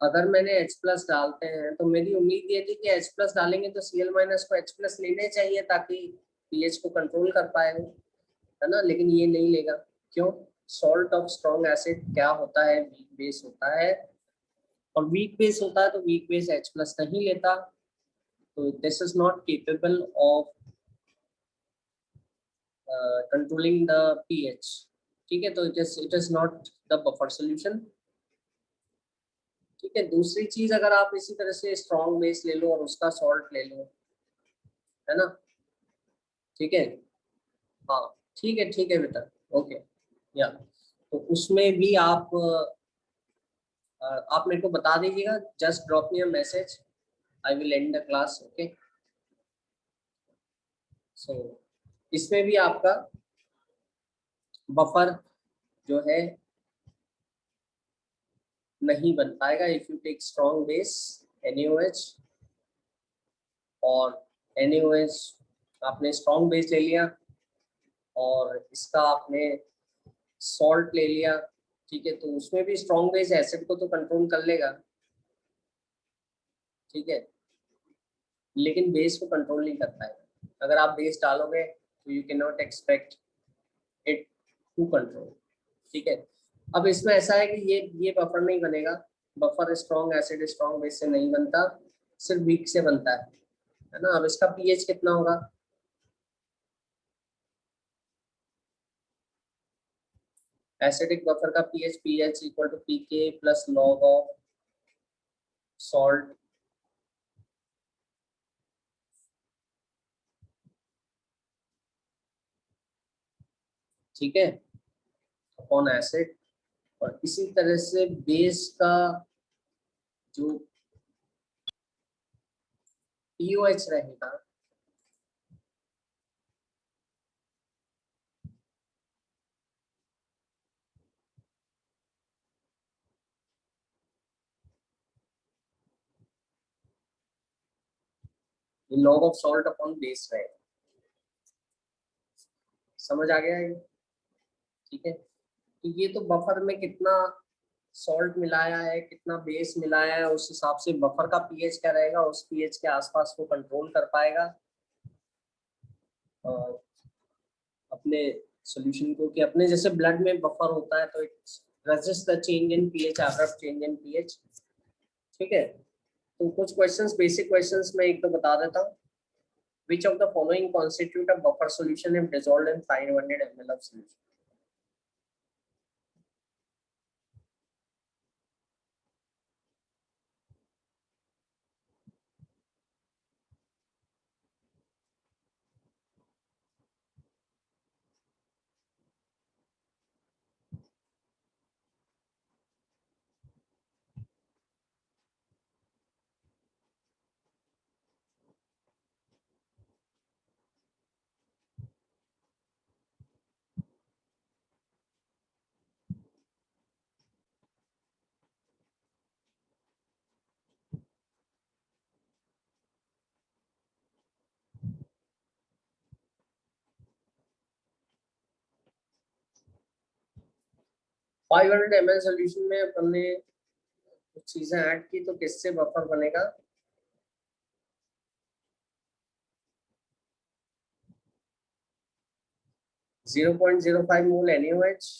अगर मैंने H प्लस डालते हैं तो मेरी उम्मीद ये थी कि H प्लस डालेंगे तो Cl माइनस को H प्लस लेने चाहिए ताकि पीएच को कंट्रोल कर पाए वो, है ना, लेकिन ये नहीं लेगा। क्यों? सॉल्ट ऑफ स्ट्रॉन्ग एसिड क्या होता है, वीक बेस होता है, और वीक बेस होता है तो वीक बेस H प्लस नहीं लेता, तो this is not capable of controlling the pH. ठीक है, तो it is not the buffer solution. ठीक है, दूसरी चीज, अगर आप इसी तरह से स्ट्रॉन्ग बेस ले लो और उसका सॉल्ट ले लो, है ना, ठीक है, हाँ, ठीक है बेटा, ओके, या तो उसमें भी आप मेरे को बता दीजिएगा, just drop me a message, I will end the class, okay. So इसमें भी आपका बफर जो है नहीं बन पाएगा if you take strong base NaOH, और NaOH आपने स्ट्रॉन्ग बेस ले लिया और इसका आपने सॉल्ट ले लिया। ठीक है, तो उसमें भी स्ट्रॉन्ग बेस एसिड को तो कंट्रोल कर लेगा। ठीक है, लेकिन बेस को कंट्रोल नहीं कर पाएगा। अगर आप बेस डालोगे तो you can not expect it to control. ठीक है, अब इसमें ऐसा है कि ये बफर नहीं बनेगा, buffer strong acid strong base से नहीं बनता, सिर्फ वीक से बनता है ना। अब इसका पीएच कितना होगा, एसिडिक बफर का pH pH equal to pK plus log of salt ठीक है अपॉन एसिड। और इसी तरह से बेस का जो पीओएच रहेगा log of salt upon base रहेगा। समझ आ गया ये? ठीक है, तो ये तो बफर में कितना सॉल्ट मिलाया है कितना बेस मिलाया है उस हिसाब से बफर का पीएच क्या रहेगा, उस पीएच के आसपास वो कंट्रोल कर पाएगा अपने सॉल्यूशन को, कि अपने जैसे ब्लड में बफर होता है तो it resist the change in pH after change in pH. ठीक है, तो कुछ क्वेश्चंस बेसिक क्वेश्चंस में एक तो बता देता हूँ। Which of the following constitute a buffer solution if dissolved in 500 ml of solution? 500 ml solution में अपन ने कुछ चीजें ऐड की तो किससे बफर बनेगा, 0.05 मोल NaOH,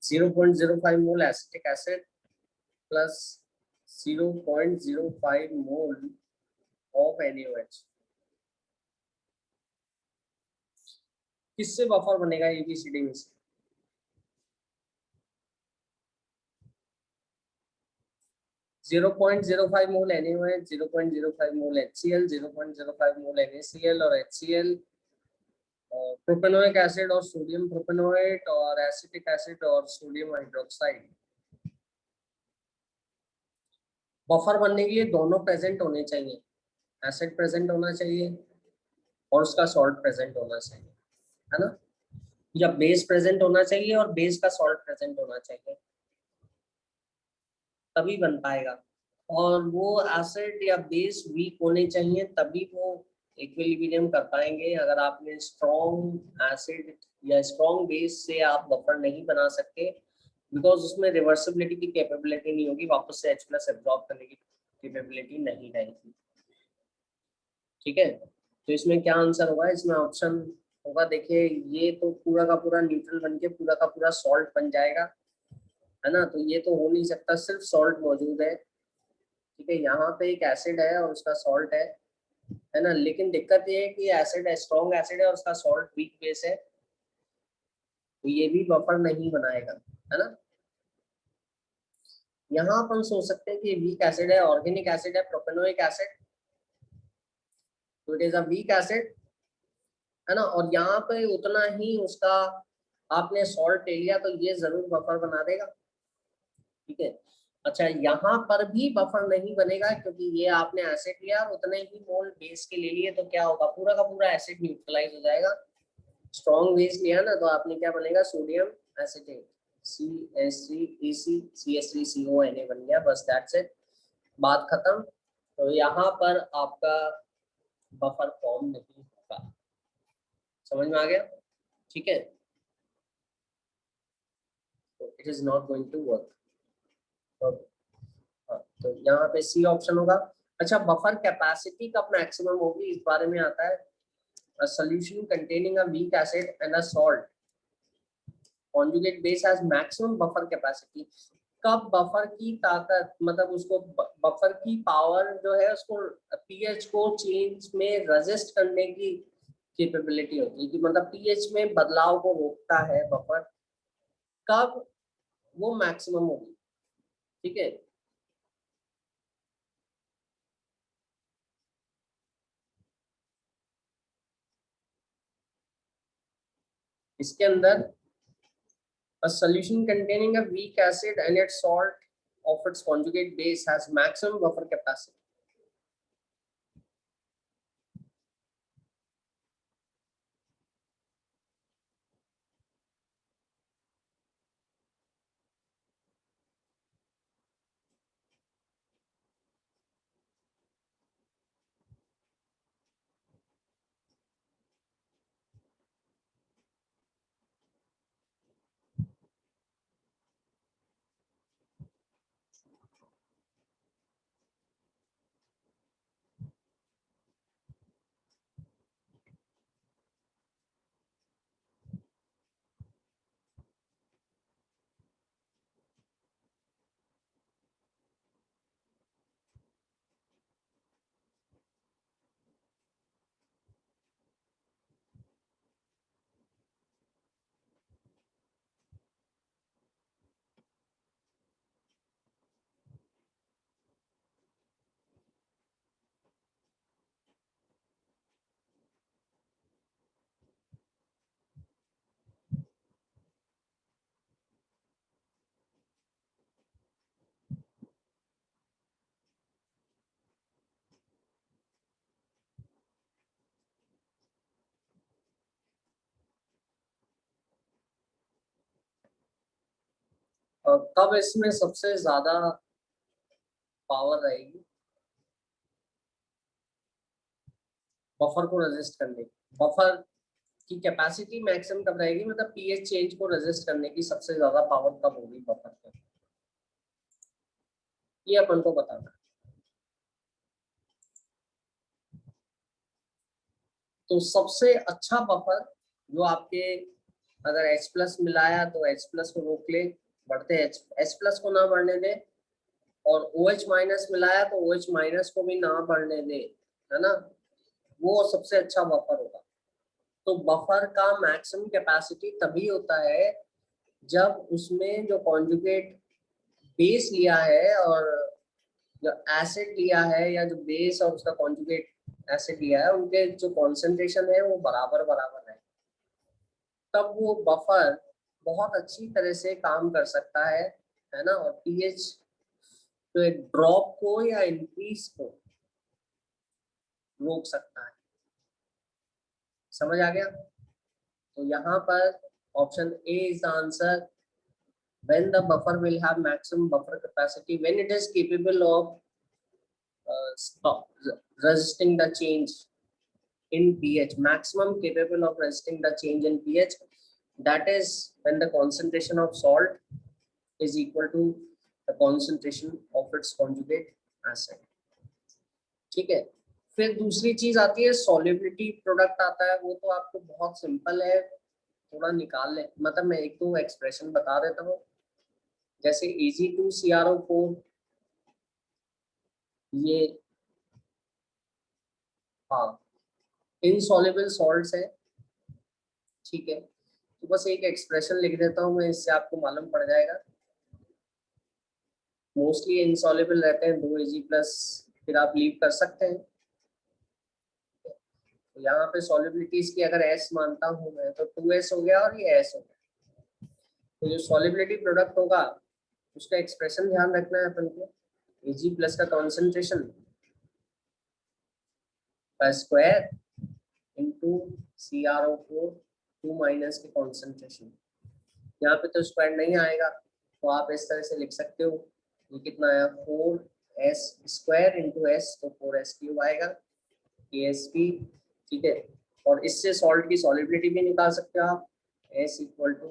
zero point zero five mole acetic acid plus 0.05 mole of NaOH, किससे बफर बनेगा ABCD में से? 0.05 मोल NaOH, 0.05 मोल HCl, 0.05 मोल NaCl और HCl, प्रोपेनोइक एसिड और सोडियम प्रोपेनोएट और एसिटिक एसिड और सोडियम हाइड्रोक्साइड। बफर बनने के लिए दोनों प्रेजेंट होने चाहिए, एसिड प्रेजेंट होना चाहिए और उसका सॉल्ट प्रेजेंट होना चाहिए, है ना, या बेस प्रेजेंट होना चाहिए और बेस का सॉल्ट प्रेजेंट होना चाहिए, तभी बन पाएगा। और वो एसिड या बेस वीक होने चाहिए तभी वो इक्विलिब्रियम कर पाएंगे। अगर आपने स्ट्रॉन्ग एसिड या स्ट्रॉन्ग बेस से आप बफर नहीं बना सकते, बिकॉज उसमें रिवर्सिबिलिटी की कैपेबिलिटी नहीं होगी, वापस से H प्लस एब्जॉर्ब करने की कैपेबिलिटी नहीं रहेगी। ठीक है, तो इसमें क्या आंसर होगा, इसमें ऑप्शन होगा, देखिए ये तो पूरा का पूरा न्यूट्रल बन के पूरा का पूरा सॉल्ट बन जाएगा, है ना, तो ये तो हो नहीं सकता, सिर्फ सॉल्ट मौजूद है। ठीक है, यहाँ पे एक एसिड है और उसका सॉल्ट है ना, लेकिन दिक्कत ये है कि एसिड है, स्ट्रॉन्ग एसिड है और उसका सॉल्ट वीक बेस है, तो ये भी बफर नहीं बनाएगा, है ना। यहाँ अपन सोच सकते हैं कि वीक एसिड है, ऑर्गेनिक एसिड है, प्रोपेनोइक एसिड, तो it is a week acid, है ना, और यहाँ पे उतना ही उसका आपने सॉल्ट ले लिया तो ये जरूर बफर बना देगा, ठीक है। अच्छा, यहाँ पर भी बफर नहीं बनेगा क्योंकि ये आपने एसिड लिया और उतने ही मोल बेस के ले लिए, तो क्या होगा, पूरा का पूरा एसिड न्यूट्रलाइज हो जाएगा। स्ट्रॉन्ग बेस लिया ना, तो आपने क्या बनेगा, सोडियम एसिटेट, CH3EC, बन गया, बस दैट्स इट, बात खत्म। तो यहाँ पर आपका बफर फॉर्म नहीं होगा, समझ में आ गया, ठीक है, तो it is not going to work. तो यहाँ पे सी ऑप्शन होगा। अच्छा, बफर कैपेसिटी कब मैक्सिमम होगी, इस बारे में आता है, a solution containing a weak acid and a salt conjugate base has maximum buffer capacity। कब बफर की ताकत, मतलब उसको बफर की पावर जो है उसको पीएच को चेंज में रेजिस्ट करने की कैपेबिलिटी होती है, कि मतलब पीएच में बदलाव को रोकता है बफर, कब वो मैक्सिमम होगी, ठीक है। इसके अंदर a solution containing a weak acid and its salt of its conjugate base has maximum buffer capacity। कब इसमें सबसे ज्यादा पावर रहेगी बफर को रेजिस्ट करने की, बफर की कैपेसिटी मैक्सिमम कब रहेगी, मतलब पीएच चेंज को रेजिस्ट करने की सबसे ज्यादा पावर कब होगी बफर पे, ये अपन को बताना है। तो सबसे अच्छा बफर जो आपके, अगर H+ मिलाया तो H+ को रोक ले, बढ़ते H+ को ना बढ़ने दे, और OH- मिलाया तो OH- को भी ना बढ़ने दे, है ना, वो सबसे अच्छा बफर होगा। तो बफर का मैक्सिमम कैपेसिटी तभी होता है जब उसमें जो कॉन्जुगेट बेस लिया है और जो एसिड लिया है, या जो बेस और उसका कॉन्जुगेट एसिड लिया है, उनके जो कॉन्सेंट्रेशन है वो बराबर बराबर है, तब वो बफर बहुत अच्छी तरह से काम कर सकता है ना, और पीएच जो एक ड्रॉप को या इंक्रीज को रोक सकता है, समझ आ गया। तो यहाँ पर option A is the answer, when the buffer will have maximum buffer capacity when it is capable of stop resisting the change in pH, maximum capable of resisting the change in pH, that is when the concentration of salt is equal to the concentration of its conjugate acid, ठीक है। फिर दूसरी चीज आती है solubility product आता है, वो तो आपको बहुत सिंपल है, थोड़ा निकाल ले, मतलब मैं एक दो एक्सप्रेशन बता देता हूँ, जैसे Ag2CrO4 ये हाँ इनसॉल्युबल सॉल्ट्स है, ठीक है। तो बस एक एक्सप्रेशन लिख देता हूँ मैं, इससे आपको मालूम पड़ जाएगा। मोस्टली इनसॉल्युबल रहते हैं 2 Ag प्लस, फिर आप लीव कर सकते हैं। तो यहाँ पे सॉल्युबिलिटीज की अगर S मानता हूँ मैं तो 2S हो गया और ये S हो गया। तो जो सॉल्युबिलिटी प्रोडक्ट होगा उसका एक्सप्रेशन ध्यान रखना है अपन को, Ag प्लस का कॉन्सेंट्रेशन का स्क्वायर इंटू CrO4 2 माइनस के कॉन्सेंट्रेशन। यहाँ पे तो स्क्वायर नहीं आएगा, तो आप इस तरह से लिख सकते हो, ये कितना आया 4S स्क्वायर इंटू S, तो 4S क्यूब आएगा KSP, ठीक है। और इससे सॉल्ट की सॉल्युबिलिटी भी निकाल सकते हो आप, S equal to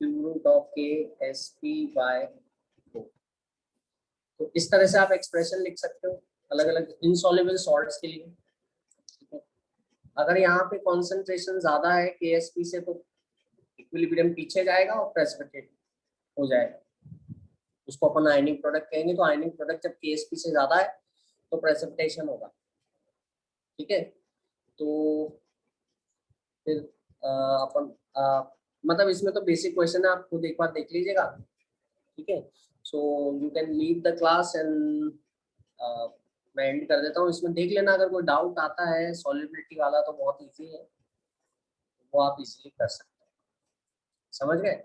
cube root of KSP/4। तो इस तरह से आप एक्सप्रेशन लिख सकते हो अलग अलग इनसॉल्युबल सॉल्ट्स के लिए, ठीक है। अगर यहाँ पे कॉन्सेंट्रेशन ज्यादा है KSP से तो इक्विलिब्रियम पीछे जाएगा और प्रेसिपिटेट हो जाएगा, उसको अपन आयनिक प्रोडक्ट कहेंगे। तो आयनिक प्रोडक्ट जब KSP से ज्यादा है तो प्रेसिपिटेशन होगा, ठीक है। तो फिर अपन मतलब इसमें तो बेसिक क्वेश्चन है, आप खुद एक बार देख लीजिएगा, ठीक है। So you can leave the class and मैं एंड कर देता हूँ। इसमें देख लेना, अगर कोई डाउट आता है सॉल्युबिलिटी वाला तो बहुत इजी है, वो आप इजीली कर सकते हैं, समझ गए।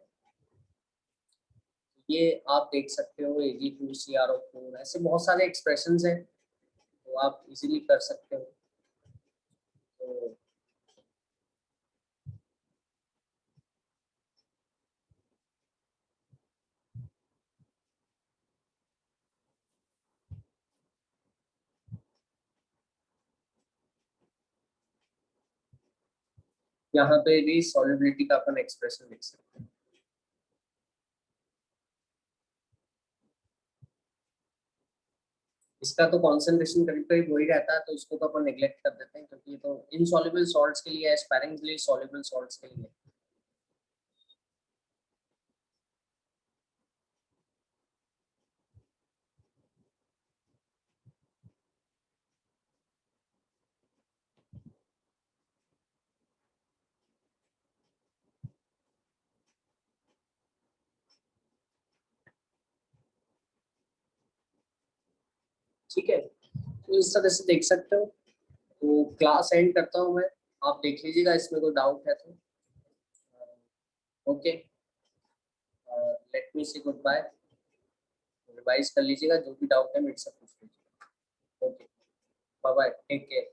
ये आप देख सकते हो Ag2CrO4, ऐसे बहुत सारे एक्सप्रेशंस हैं तो आप इजीली कर सकते हो। तो यहाँ पे भी सॉल्युबिलिटी का अपन एक्सप्रेशन लिख सकते हैं। इसका तो कॉन्सेंट्रेशन करीब करीब वही रहता है, तो इसको तो अपन नेग्लेक्ट कर देते हैं क्योंकि ये तो इनसॉल्युबल सॉल्ट्स के लिए है, स्पैरिंगली सॉल्युबल सॉल्ट्स के लिए। ठीक है, तो इस तरह से देख सकते हो। तो क्लास एंड करता हूँ मैं, आप देख लीजिएगा इसमें कोई डाउट है तो। ओके, लेट मी से गुड बाय, रिवाइज कर लीजिएगा, जो भी डाउट है मेरे से पूछ लीजिएगा। Okay, bye bye, take care.